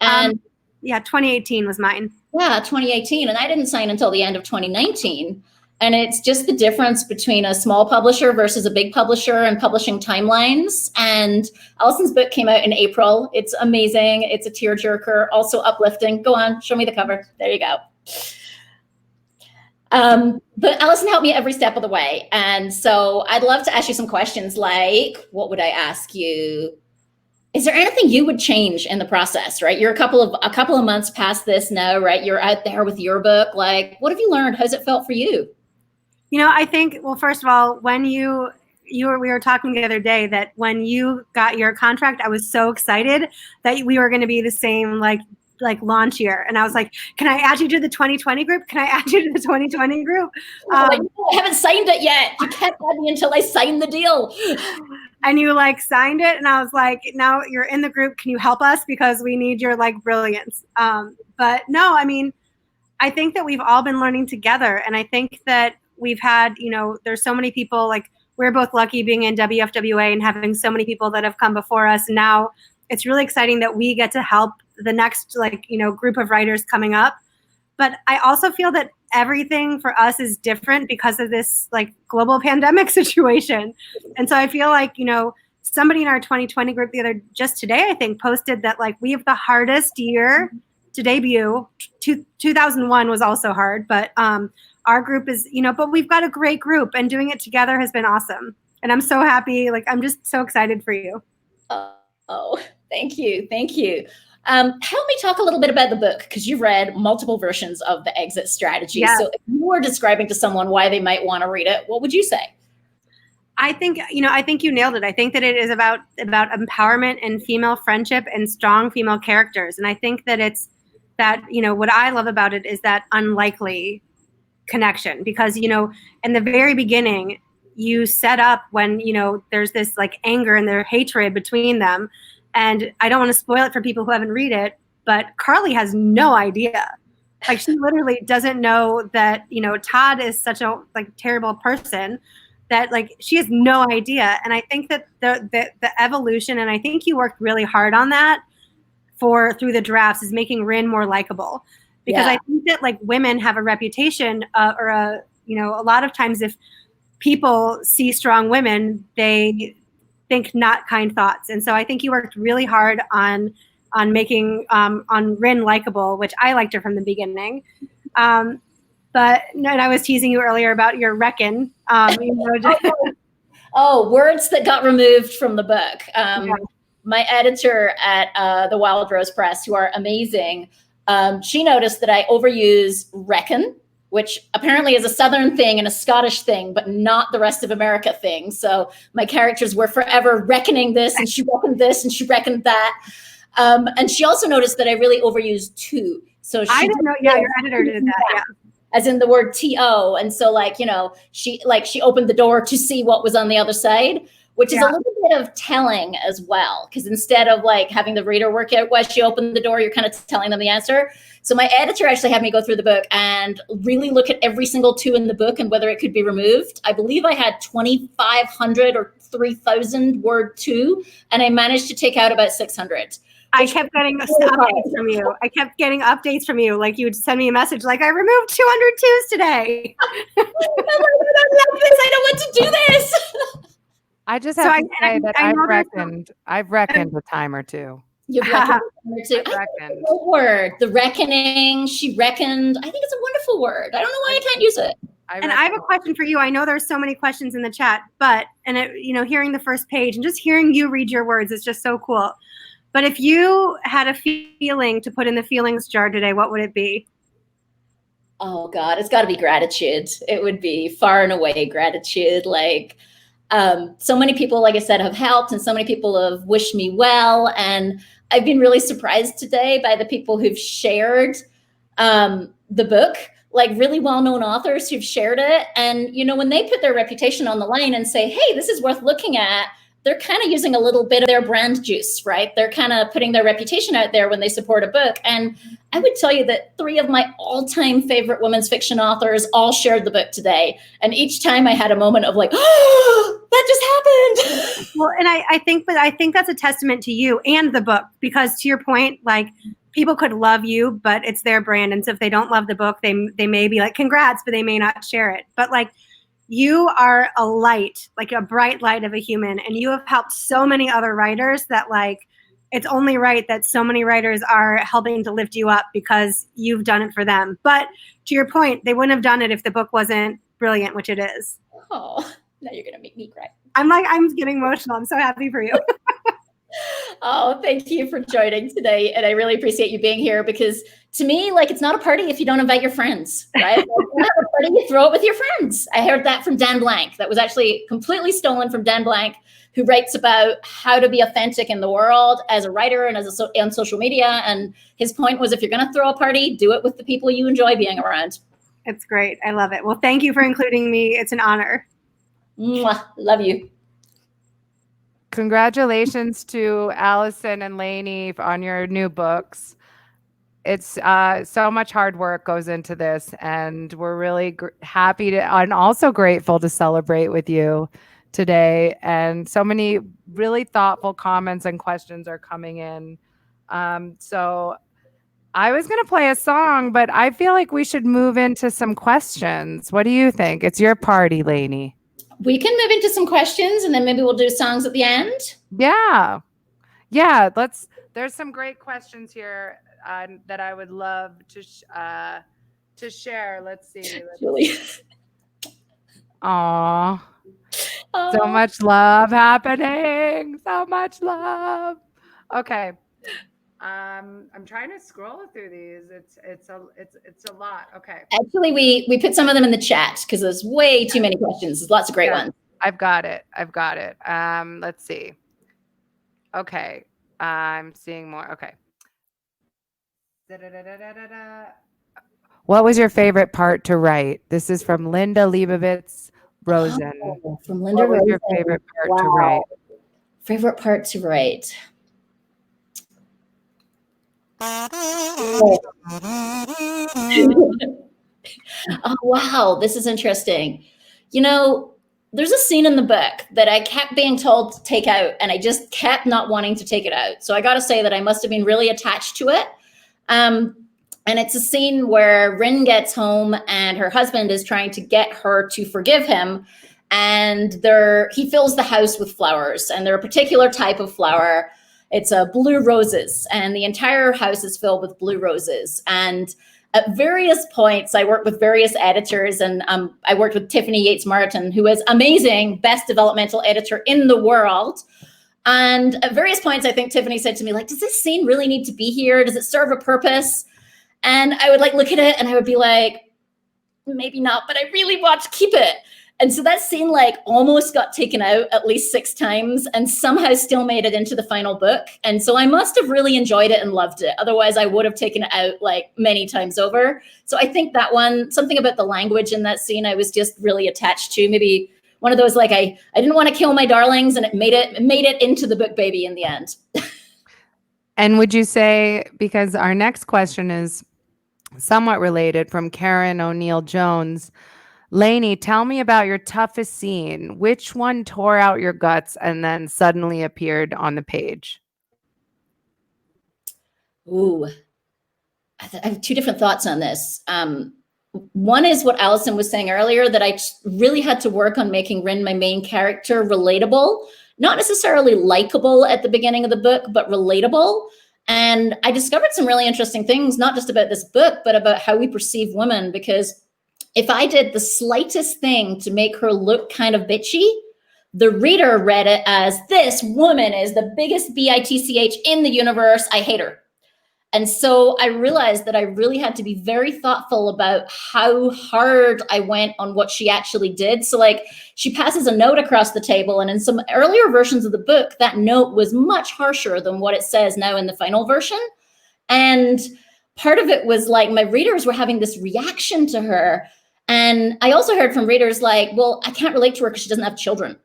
Speaker 2: And
Speaker 4: 2018 was mine.
Speaker 2: Yeah, 2018. And I didn't sign until the end of 2019. And it's just the difference between a small publisher versus a big publisher and publishing timelines. And Alison's book came out in April. It's amazing. It's a tearjerker, also uplifting. Go on, show me the cover. There you go. But Alison helped me every step of the way. And so I'd love to ask you some questions like, what would I ask you? Is there anything you would change in the process, right? You're a couple of months past this now, right? You're out there with your book. Like, what have you learned? How's it felt for you?
Speaker 4: You know, I think, well, first of all, when we were talking the other day that when you got your contract, I was so excited that we were going to be the same, like like launch year. And I was like, can I add you to the 2020 group? Can I add you to the 2020 group?
Speaker 2: I haven't signed it yet. You can't add me until I sign the deal.
Speaker 4: And you like signed it. And I was like, now you're in the group. Can you help us? Because we need your like brilliance. But no, I mean, I think that we've all been learning together. And I think that we've had, there's so many people, like we're both lucky being in WFWA and having so many people that have come before us. And now it's really exciting that we get to help the next group of writers coming up. But I also feel that everything for us is different because of this like global pandemic situation. And so I feel like, somebody in our 2020 group just today, I think, posted that like we have the hardest year to debut. 2001 was also hard, but our group is, but we've got a great group and doing it together has been awesome. And I'm so happy. Like, I'm just so excited for you.
Speaker 2: Oh, thank you. Thank you. Help me talk a little bit about the book, because you've read multiple versions of the exit strategy.
Speaker 4: Yeah.
Speaker 2: So if you were describing to someone why they might want to read it, what would you say?
Speaker 4: I think you nailed it. I think that it is about empowerment and female friendship and strong female characters. And I think that it's that, what I love about it is that unlikely connection, because, in the very beginning, you set up when, there's this like anger and their hatred between them. And I don't want to spoil it for people who haven't read it, but Carly has no idea. Like she literally doesn't know that, Todd is such a like terrible person that like she has no idea. And I think that the evolution, and I think you worked really hard on that through the drafts, is making Rin more likable. Because I think that like women have a reputation or a lot of times if people see strong women, they think not kind thoughts. And so I think you worked really hard on making on Rin likable, which I liked her from the beginning. But and I was teasing you earlier about your reckon.
Speaker 2: Words that got removed from the book. My editor at the Wild Rose Press, who are amazing, she noticed that I overuse reckon, which apparently is a Southern thing and a Scottish thing, but not the rest of America thing. So my characters were forever reckoning this, and she reckoned this, and she reckoned that. And she also noticed that I really overused to. So
Speaker 4: I didn't know. Yeah, your editor did that. Yeah.
Speaker 2: As in the word to. And so she opened the door to see what was on the other side, which is a little bit of telling as well. Because instead of like having the reader work out why she opened the door, you're kind of telling them the answer. So my editor actually had me go through the book and really look at every single to in the book and whether it could be removed. I believe I had 2,500 or 3,000 word to, and I managed to take out about 600.
Speaker 4: I kept getting updates from you. Like you would send me a message like, I removed 200 twos today.
Speaker 2: I love this. I don't want to do this.
Speaker 1: I just have to say that I've reckoned a time or two.
Speaker 2: You've reckoned a time or two. I reckoned. The word, the reckoning. She reckoned. I think it's a wonderful word. I don't know why I can't use it.
Speaker 4: And I have a question for you. I know there's so many questions in the chat, but hearing the first page and just hearing you read your words is just so cool. But if you had a feeling to put in the feelings jar today, what would it be?
Speaker 2: Oh God, it's got to be gratitude. It would be far and away gratitude. Like so many people, like I said, have helped, and so many people have wished me well. And I've been really surprised today by the people who've shared the book, like really well-known authors who've shared it. And, when they put their reputation on the line and say, hey, this is worth looking at, they're kind of using a little bit of their brand juice, right? They're kind of putting their reputation out there when they support a book. And I would tell you that 3 of my all-time favorite women's fiction authors all shared the book today. And each time I had a moment of like, oh, that just happened.
Speaker 4: Well, and I think that's a testament to you and the book, because to your point, like people could love you, but it's their brand. And so if they don't love the book, they may be like, congrats, but they may not share it. But like, you are a light, like a bright light of a human, and you have helped so many other writers that like, it's only right that so many writers are helping to lift you up because you've done it for them. But to your point, they wouldn't have done it if the book wasn't brilliant, which it is.
Speaker 2: Oh, now you're going to make me cry.
Speaker 4: I'm getting emotional. I'm so happy for you.
Speaker 2: Oh, thank you for joining today. And I really appreciate you being here because to me, like, it's not a party if you don't invite your friends, right? Like, you have a party, you throw it with your friends. I heard that from Dan Blank. That was actually completely stolen from Dan Blank, who writes about how to be authentic in the world as a writer and on social media. And his point was, if you're going to throw a party, do it with the people you enjoy being around.
Speaker 4: It's great. I love it. Well, thank you for including me. It's an honor.
Speaker 2: Mwah. Love you.
Speaker 1: Congratulations to Alison and Lainey on your new books. It's so much hard work goes into this, and we're really happy to and also grateful to celebrate with you today. And so many really thoughtful comments and questions are coming in. So I was going to play a song, but I feel like we should move into some questions. What do you think? It's your party, Lainey.
Speaker 2: We can move into some questions and then maybe we'll do songs at the end.
Speaker 1: Yeah. There's some great questions here that I would love to share. Let's see.
Speaker 2: Julie.
Speaker 1: Aw. So much love happening. So much love. Okay. I'm trying to scroll through these. It's a lot. Okay.
Speaker 2: Actually, we put some of them in the chat because there's way too many questions. There's lots of great ones.
Speaker 1: I've got it. Let's see. Okay. I'm seeing more. Okay. What was your favorite part to write? This is from Linda Leibovitz Rosen.
Speaker 2: Oh, from Linda
Speaker 1: What was
Speaker 2: Rosen.
Speaker 1: your favorite part to write?
Speaker 2: Favorite part to write. Oh, wow. This is interesting. You know, there's a scene in the book that I kept being told to take out, and I just kept not wanting to take it out. So I got to say that I must have been really attached to it. And it's a scene where Rin gets home and her husband is trying to get her to forgive him. And he fills the house with flowers, and they're a particular type of flower. It's blue roses, and the entire house is filled with blue roses. And at various points, I worked with various editors, and I worked with Tiffany Yates Martin, who is amazing, best developmental editor in the world. And at various points, I think Tiffany said to me, like, does this scene really need to be here? Does it serve a purpose? And I would like look at it and I would be like, maybe not, but I really want to keep it. And so that scene like almost got taken out at least 6 times and somehow still made it into the final book. And so I must have really enjoyed it and loved it. Otherwise I would have taken it out like many times over. So I think that one, something about the language in that scene, I was just really attached to. Maybe one of those, like, I didn't want to kill my darlings, and it made it into the book baby in the end.
Speaker 1: And would you say, because our next question is somewhat related from Karen O'Neill Jones, Lainey, tell me about your toughest scene. Which one tore out your guts and then suddenly appeared on the page?
Speaker 2: Ooh, I have 2 different thoughts on this. One is what Alison was saying earlier, that I really had to work on making Rin, my main character, relatable, not necessarily likable at the beginning of the book, but relatable. And I discovered some really interesting things, not just about this book, but about how we perceive women, because if I did the slightest thing to make her look kind of bitchy, the reader read it as, this woman is the biggest bitch in the universe. I hate her. And so I realized that I really had to be very thoughtful about how hard I went on what she actually did. So like, she passes a note across the table, and in some earlier versions of the book, that note was much harsher than what it says now in the final version. And part of it was like, my readers were having this reaction to her. And I also heard from readers like, well, I can't relate to her because she doesn't have children.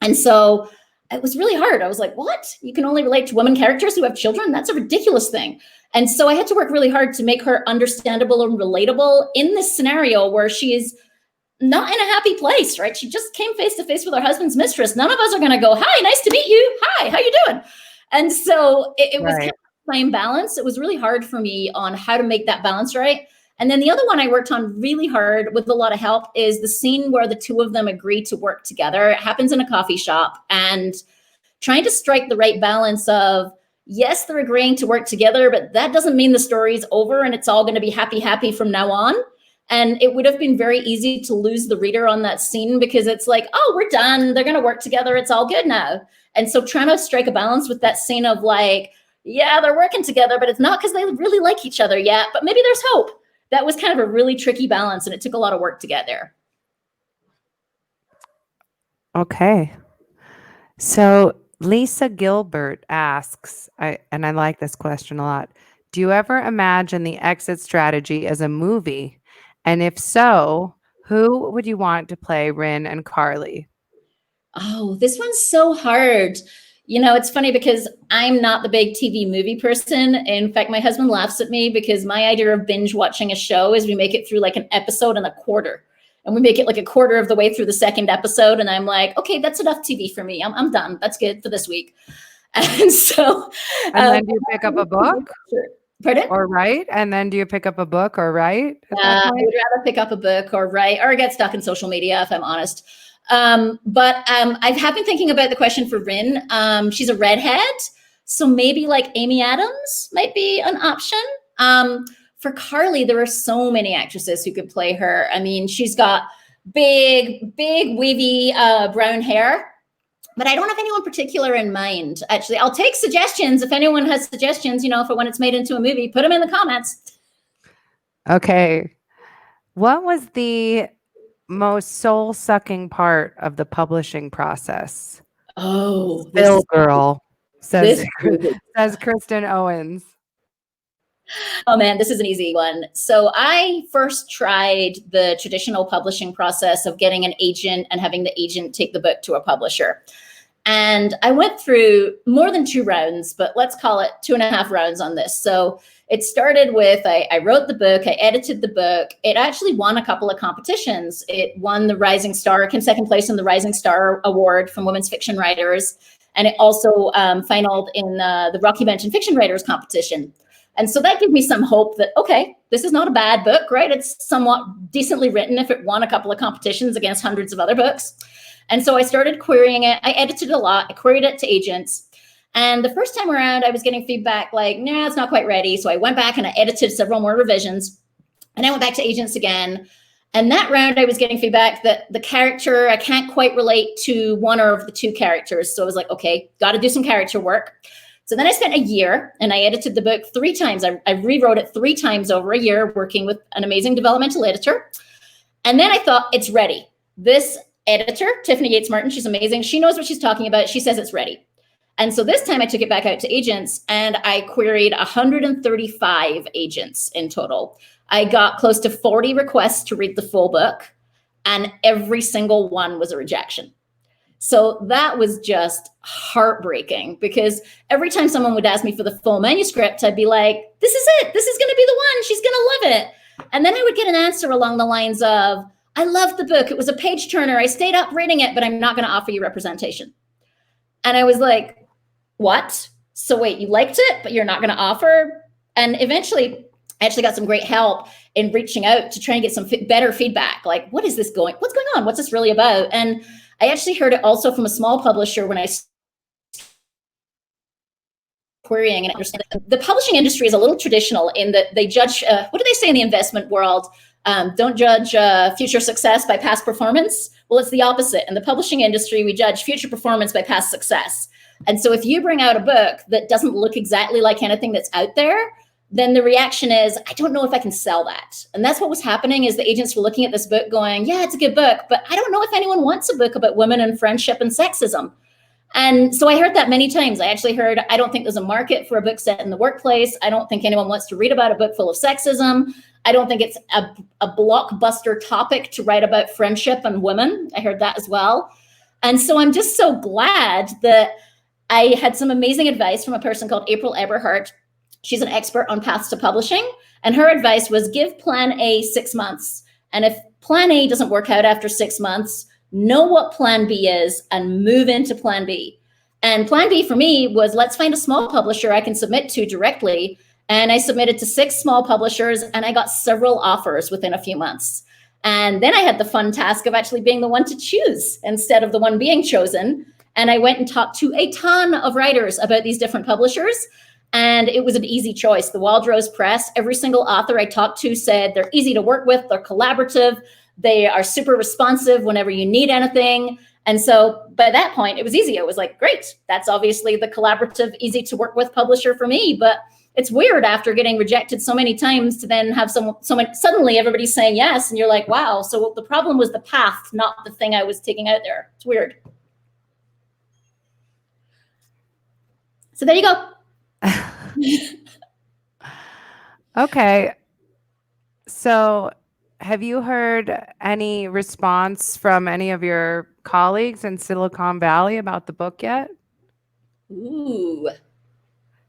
Speaker 2: And so it was really hard. I was like, what? You can only relate to women characters who have children? That's a ridiculous thing. And so I had to work really hard to make her understandable and relatable in this scenario where she is not in a happy place, right? She just came face to face with her husband's mistress. None of us are going to go, hi, nice to meet you. Hi, how you doing? And so it was kind of playing balance. It was really hard for me on how to make that balance right. And then the other one I worked on really hard with a lot of help is the scene where the 2 of them agree to work together. It happens in a coffee shop, and trying to strike the right balance of, yes, they're agreeing to work together, but that doesn't mean the story's over and it's all going to be happy from now on. And it would have been very easy to lose the reader on that scene because it's like, oh, we're done. They're going to work together. It's all good now. And so trying to strike a balance with that scene of like, yeah, they're working together, but it's not because they really like each other yet, but maybe there's hope. That was kind of a really tricky balance, and it took a lot of work to get there.
Speaker 1: Okay. So Lisa Gilbert asks, and I like this question a lot, do you ever imagine the exit strategy as a movie? And if so, who would you want to play Rin and Carly?
Speaker 2: Oh, this one's so hard. You know, it's funny because I'm not the big TV movie person. In fact, my husband laughs at me because my idea of binge watching a show is we make it through like an episode and a quarter. And we make it like a quarter of the way through the second episode. And I'm like, okay, that's enough TV for me. I'm done. That's good for this week. And so.
Speaker 1: And then do you pick up a book?
Speaker 2: Pardon?
Speaker 1: Or write? And then do you pick up a book or write?
Speaker 2: I would rather pick up a book or write or get stuck in social media, if I'm honest. But I have been thinking about the question for Rin. She's a redhead. So maybe like Amy Adams might be an option. For Carly, there are so many actresses who could play her. I mean, she's got big, wavy brown hair, but I don't have anyone particular in mind. Actually, I'll take suggestions. If anyone has suggestions, you know, for when it's made into a movie, put them in the comments.
Speaker 1: Okay. What was the most soul-sucking part of the publishing process?
Speaker 2: Oh,
Speaker 1: Bill Girl, says Kristen Owens.
Speaker 2: Oh man, this is an easy one. So I first tried the traditional publishing process of getting an agent and having the agent take the book to a publisher. And I went through more than 2 rounds, but let's call it 2.5 rounds on this. So it started with, I wrote the book, I edited the book. It actually won a couple of competitions. It won the Rising Star, came second place in the Rising Star Award from Women's Fiction Writers. And it also finaled in the Rocky Mountain Fiction Writers competition. And so that gave me some hope that, okay, this is not a bad book, right? It's somewhat decently written if it won a couple of competitions against hundreds of other books. And so I started querying it. I edited it a lot. I queried it to agents. And the first time around, I was getting feedback like, nah, it's not quite ready. So I went back and I edited several more revisions. And I went back to agents again. And that round, I was getting feedback that the character, I can't quite relate to one of the 2 characters. So I was like, okay, got to do some character work. So then I spent a year and I edited the book 3 times. I rewrote it 3 times over a year, working with an amazing developmental editor. And then I thought, it's ready. This editor, Tiffany Yates Martin, she's amazing. She knows what she's talking about. She says it's ready. And so this time I took it back out to agents and I queried 135 agents in total. I got close to 40 requests to read the full book, and every single one was a rejection. So that was just heartbreaking because every time someone would ask me for the full manuscript, I'd be like, this is it. This is going to be the one. She's going to love it. And then I would get an answer along the lines of, I loved the book. It was a page turner. I stayed up reading it, but I'm not going to offer you representation. And I was like, what? So wait, you liked it, but you're not going to offer? And eventually I actually got some great help in reaching out to try and get some better feedback. Like, what's going on? What's this really about? And I actually heard it also from a small publisher when I querying and understand the publishing industry is a little traditional in that they judge, what do they say in the investment world? Don't judge future success by past performance. Well, it's the opposite. In the publishing industry, we judge future performance by past success. And so if you bring out a book that doesn't look exactly like anything that's out there, then the reaction is, I don't know if I can sell that. And that's what was happening is the agents were looking at this book going, yeah, it's a good book, but I don't know if anyone wants a book about women and friendship and sexism. And so I heard that many times. I actually heard, I don't think there's a market for a book set in the workplace. I don't think anyone wants to read about a book full of sexism. I don't think it's a blockbuster topic to write about friendship and women. I heard that as well. And so I'm just so glad that I had some amazing advice from a person called April Eberhardt. She's an expert on paths to publishing. And her advice was give plan A 6 months. And if plan A doesn't work out after 6 months, know what plan B is and move into plan B. And plan B for me was let's find a small publisher I can submit to directly. And I submitted to 6 small publishers and I got several offers within a few months. And then I had the fun task of actually being the one to choose instead of the one being chosen. And I went and talked to a ton of writers about these different publishers. And it was an easy choice. The Waldrose Press, every single author I talked to said they're easy to work with, they're collaborative, they are super responsive whenever you need anything. And so by that point, it was easy. It was like, great, that's obviously the collaborative, easy to work with publisher for me. But it's weird after getting rejected so many times to then have someone suddenly everybody's saying yes. And you're like, wow. So the problem was the path, not the thing I was taking out there. It's weird. So there you go.
Speaker 1: Okay. So have you heard any response from any of your colleagues in Silicon Valley about the book yet?
Speaker 2: Ooh.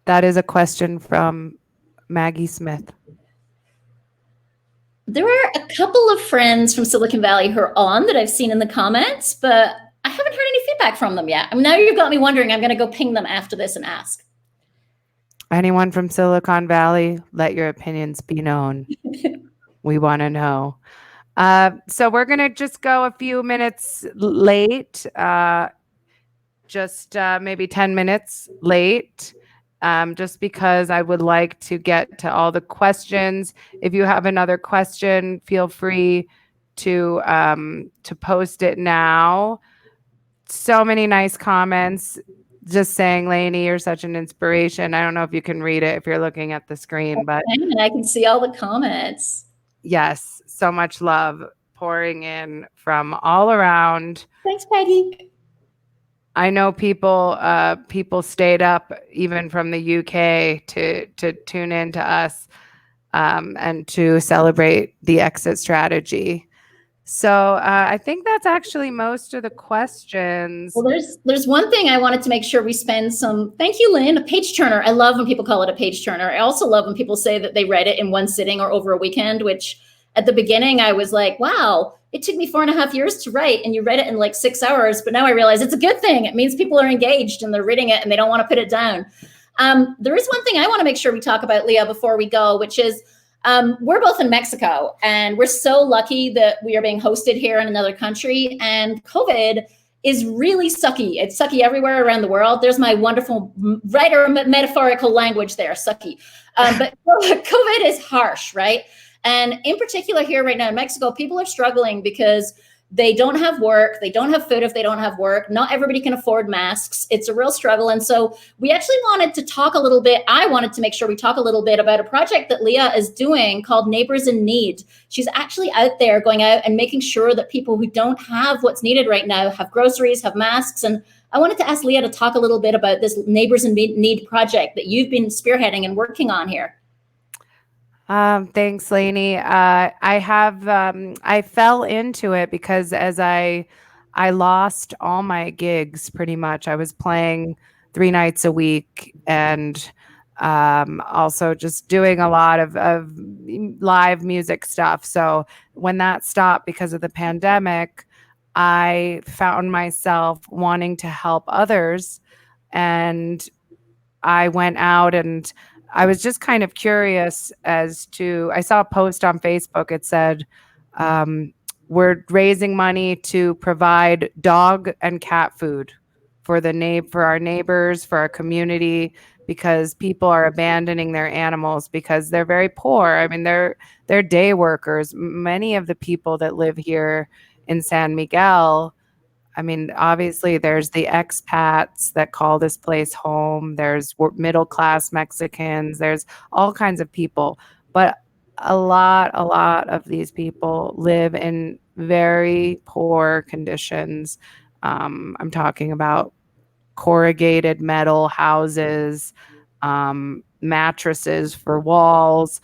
Speaker 1: That is a question from Maggie Smith.
Speaker 2: There are a couple of friends from Silicon Valley who are on that I've seen in the comments, but I haven't heard any feedback from them yet. I mean, now you've got me wondering. I'm going to go ping them after this and ask.
Speaker 1: Anyone from Silicon Valley, let your opinions be known. We want to know. So we're going to just go a few minutes late, just maybe 10 minutes late, just because I would like to get to all the questions. If you have another question, feel free to post it now. So many nice comments. Just saying, Lainey, you're such an inspiration. I don't know if you can read it if you're looking at the screen, but
Speaker 2: I can see all the comments.
Speaker 1: Yes, so much love pouring in from all around.
Speaker 2: Thanks, Peggy.
Speaker 1: I know people stayed up even from the UK to tune in to us and to celebrate the exit strategy. So I think that's actually most of the questions.
Speaker 2: Well, there's one thing I wanted to make sure we spend some. Thank you, Lynn. A page turner. I love when people call it a page turner. I also love when people say that they read it in one sitting or over a weekend, which at the beginning I was like, wow, it took me 4.5 years to write and you read it in like 6 hours. But now I realize it's a good thing. It means people are engaged and they're reading it and they don't want to put it down. There is one thing I want to make sure we talk about, Liah, before we go, which is we're both in Mexico and we're so lucky that we are being hosted here in another country, and COVID is really sucky. It's sucky everywhere around the world. There's my wonderful writer metaphorical language there, sucky. But COVID is harsh, right? And in particular here right now in Mexico, people are struggling because they don't have work. They don't have food if they don't have work. Not everybody can afford masks. It's a real struggle. And so we actually wanted to talk a little bit. I wanted to make sure we talk a little bit about a project that Liah is doing called Neighbors in Need. She's actually out there going out and making sure that people who don't have what's needed right now have groceries, have masks. And I wanted to ask Liah to talk a little bit about this Neighbors in Need project that you've been spearheading and working on here.
Speaker 1: Thanks, Lainey. I fell into it because as I lost all my gigs pretty much. I was playing 3 nights a week and also just doing a lot of live music stuff. So when that stopped because of the pandemic, I found myself wanting to help others. And I went out and I was just kind of curious as to, I saw a post on Facebook. It said, we're raising money to provide dog and cat food for our neighbors, for our community, because people are abandoning their animals because they're very poor. I mean, they're day workers. Many of the people that live here in San Miguel, I mean, obviously there's the expats that call this place home. There's middle-class Mexicans. There's all kinds of people. But a lot of these people live in very poor conditions. I'm talking about corrugated metal houses, mattresses for walls,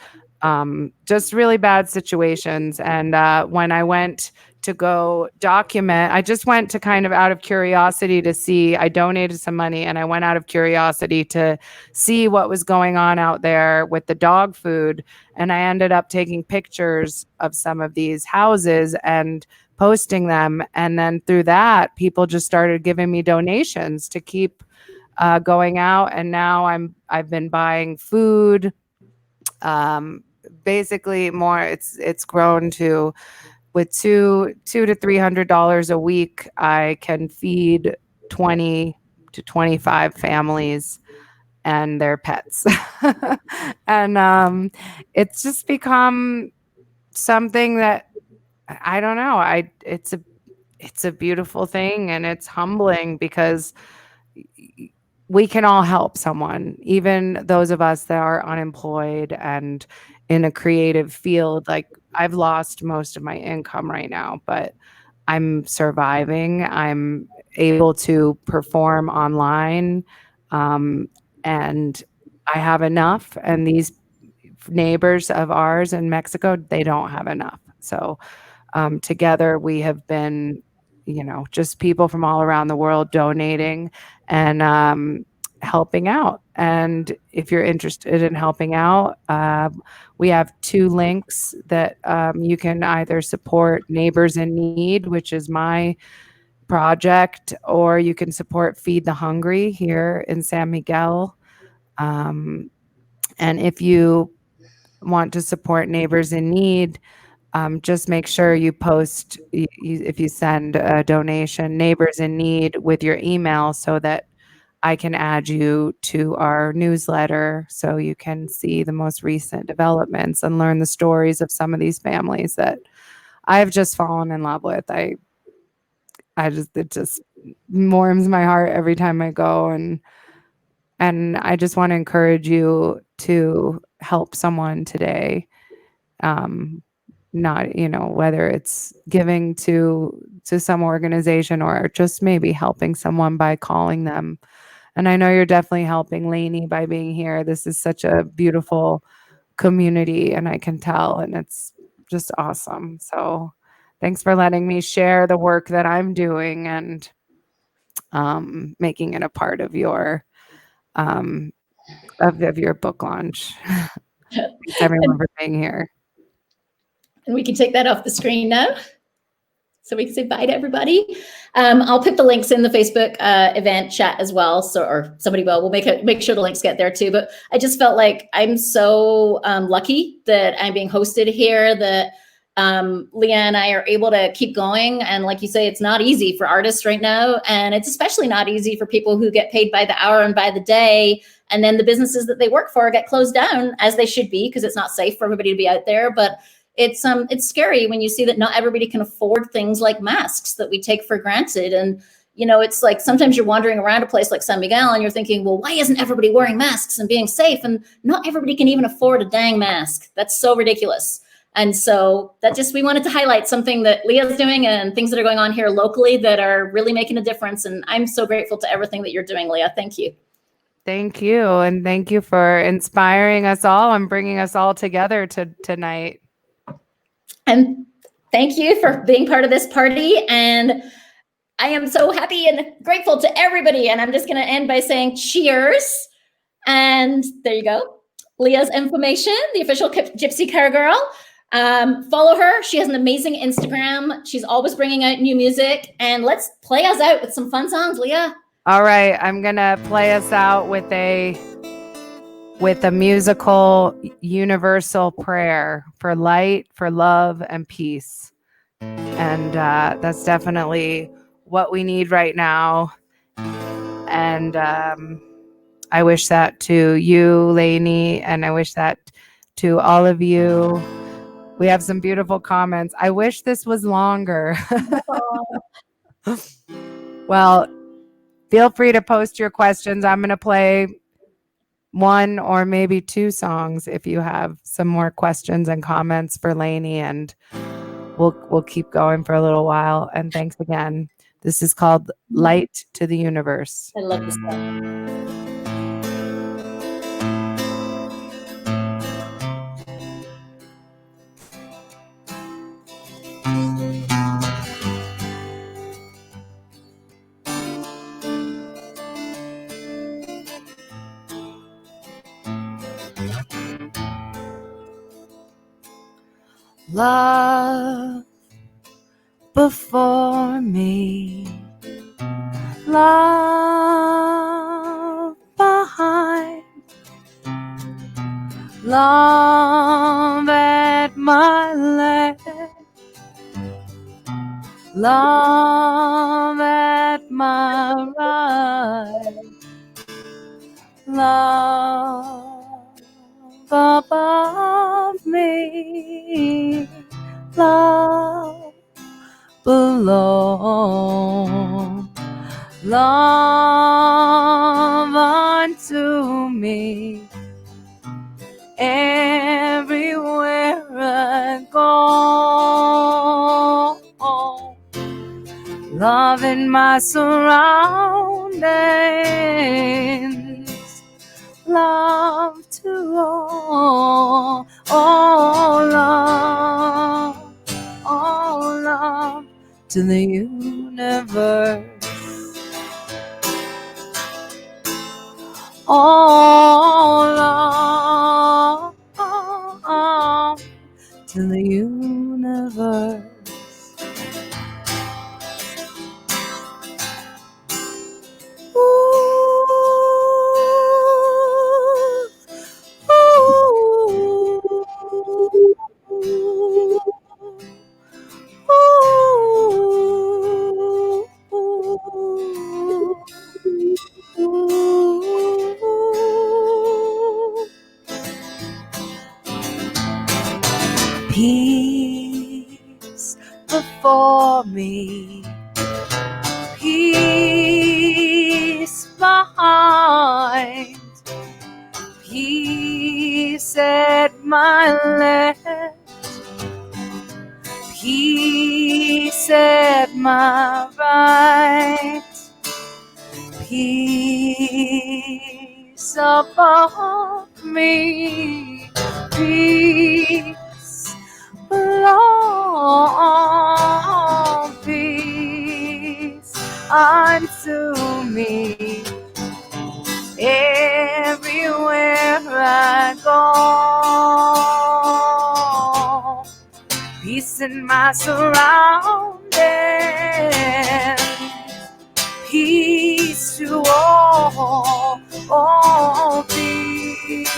Speaker 1: just really bad situations. And when I went to go document, I just went to kind of out of curiosity to see, I donated some money and I went out of curiosity to see what was going on out there with the dog food. And I ended up taking pictures of some of these houses and posting them. And then through that, people just started giving me donations to keep going out. And now I've been buying food. Basically more, it's grown to, with $200 to $300 a week, I can feed 20 to 25 families. and their pets. And it's just become something that I don't know. It's a beautiful thing, and it's humbling because we can all help someone, even those of us that are unemployed and in a creative field. Like, I've lost most of my income right now, but I'm surviving. I'm able to perform online, and I have enough. And these neighbors of ours in Mexico, they don't have enough. So together we have been, just people from all around the world donating and helping out. And if you're interested in helping out, we have 2 links that you can either support Neighbors in Need, which is my project, or you can support Feed the Hungry here in San Miguel. And if you want to support Neighbors in Need, just make sure you post, if you send a donation, Neighbors in Need, with your email, so that I can add you to our newsletter, so you can see the most recent developments and learn the stories of some of these families that I've just fallen in love with. It just warms my heart every time I go, and I just want to encourage you to help someone today. Not, whether it's giving to some organization, or just maybe helping someone by calling them. And I know you're definitely helping Lainey by being here. This is such a beautiful community, and I can tell, and it's just awesome. So thanks for letting me share the work that I'm doing, and making it a part of your of your book launch. Thanks everyone for being here.
Speaker 2: And we can take that off the screen now, so we can say bye to everybody. I'll put the links in the Facebook event chat as well, or somebody will. We'll make sure the links get there too. But I just felt like I'm so lucky that I'm being hosted here, that Liah and I are able to keep going. And like you say, it's not easy for artists right now, and it's especially not easy for people who get paid by the hour and by the day. And then the businesses that they work for get closed down, as they should be, because it's not safe for everybody to be out there. But it's scary when you see that not everybody can afford things like masks that we take for granted. And, it's like sometimes you're wandering around a place like San Miguel and you're thinking, well, why isn't everybody wearing masks and being safe? And not everybody can even afford a dang mask. That's so ridiculous. And so we wanted to highlight something that Liah's doing and things that are going on here locally that are really making a difference. And I'm so grateful to everything that you're doing, Liah. Thank you.
Speaker 1: Thank you. And thank you for inspiring us all and bringing us all together tonight.
Speaker 2: And thank you for being part of this party. And I am so happy and grateful to everybody. And I'm just going to end by saying cheers. And there you go. Liah's information, the official Gypsy Car Girl. Follow her. She has an amazing Instagram. She's always bringing out new music. And let's play us out with some fun songs, Liah.
Speaker 1: All right. I'm going to play us out with a musical universal prayer for light, for love, and peace. And that's definitely what we need right now. And I wish that to you, Lainey, and I wish that to all of you. We have some beautiful comments. I wish this was longer. Well, feel free to post your questions. I'm going to play 1 or maybe 2 songs if you have some more questions and comments for Lainey, and we'll keep going for a little while. And thanks again. This is called Light to the Universe.
Speaker 2: I love this song.
Speaker 1: Love before me, love behind, love at my left, love at my right, love above me, love below, love unto me. Everywhere I go, love in my surroundings, love to all, all love to the universe. All love to the universe. Peace before me, peace behind, peace at my left, peace at my right, peace above me, peace below, peace unto me. Everywhere I go, peace in my surroundings, peace to all, peace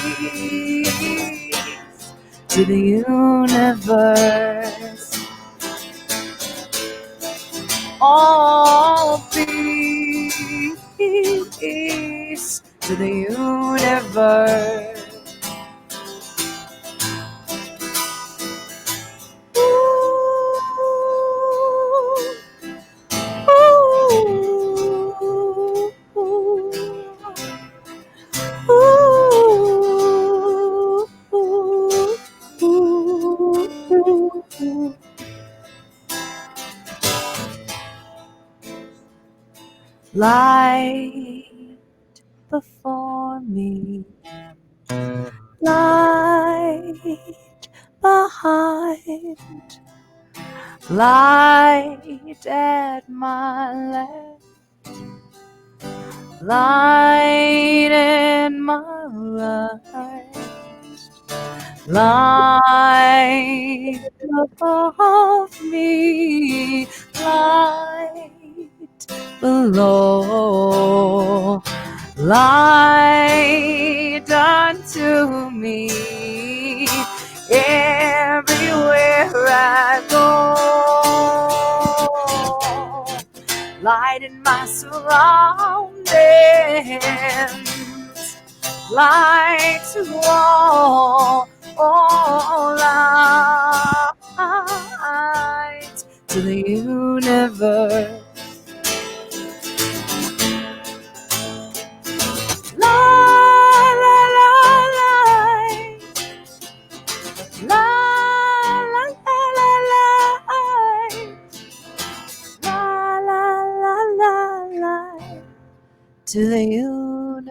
Speaker 1: to the universe. All peace to the universe. Light before me, light behind, light at my left, light at my right, light above me, light below, light unto me. Everywhere I go, light in my surroundings, light to all light to the universe. To the universe.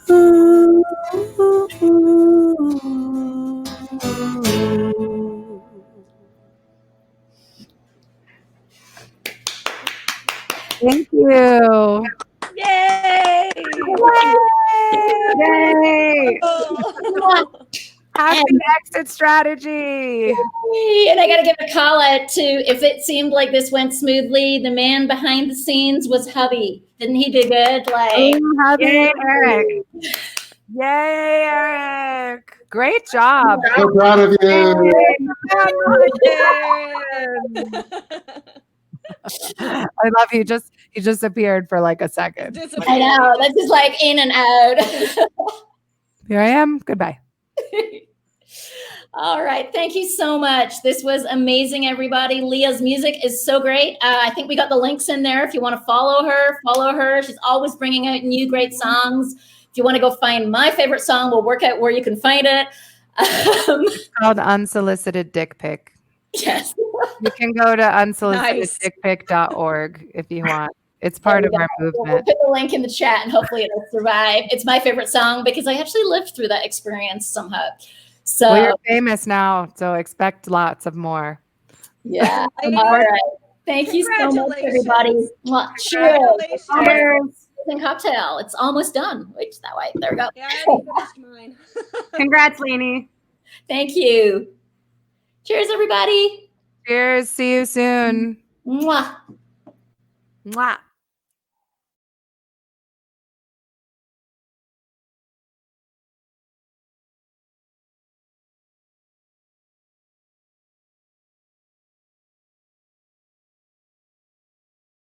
Speaker 1: Ooh, ooh, ooh. Thank you.
Speaker 3: Yay!
Speaker 1: Yay! Happy exit strategy.
Speaker 2: And I got to give a call out to, if it seemed like this went smoothly, the man behind the scenes was Hubby. Didn't he do good? Like,
Speaker 1: Hubby,
Speaker 2: yay.
Speaker 1: Eric. Yay, Eric. Great job.
Speaker 5: So proud of you.
Speaker 1: Congratulations. I love you. You just appeared for like a second.
Speaker 2: I know. That's just like in and out.
Speaker 1: Here I am. Goodbye.
Speaker 2: All right. Thank you so much. This was amazing, everybody. Liah's music is so great. I think we got the links in there. If you want to follow her. She's always bringing out new great songs. If you want to go find my favorite song, we'll work out where you can find it.
Speaker 1: It's called Unsolicited Dick Pic.
Speaker 2: Yes.
Speaker 1: You can go to unsoliciteddickpic.org if you want. It's part of our movement.
Speaker 2: We'll put the link in the chat and hopefully it'll survive. It's my favorite song because I actually lived through that experience somehow. So
Speaker 1: well, you're famous now, so expect lots of more.
Speaker 2: Yeah. All right. Thank you so much, everybody. Cheers. Cheers. Cocktail. It's almost done. Wait, that way. There we go.
Speaker 3: Yeah, I already finished mine.
Speaker 4: Congrats, Lainey.
Speaker 2: Thank you. Cheers, everybody.
Speaker 1: Cheers. See you soon.
Speaker 2: Mwah.
Speaker 1: Mwah.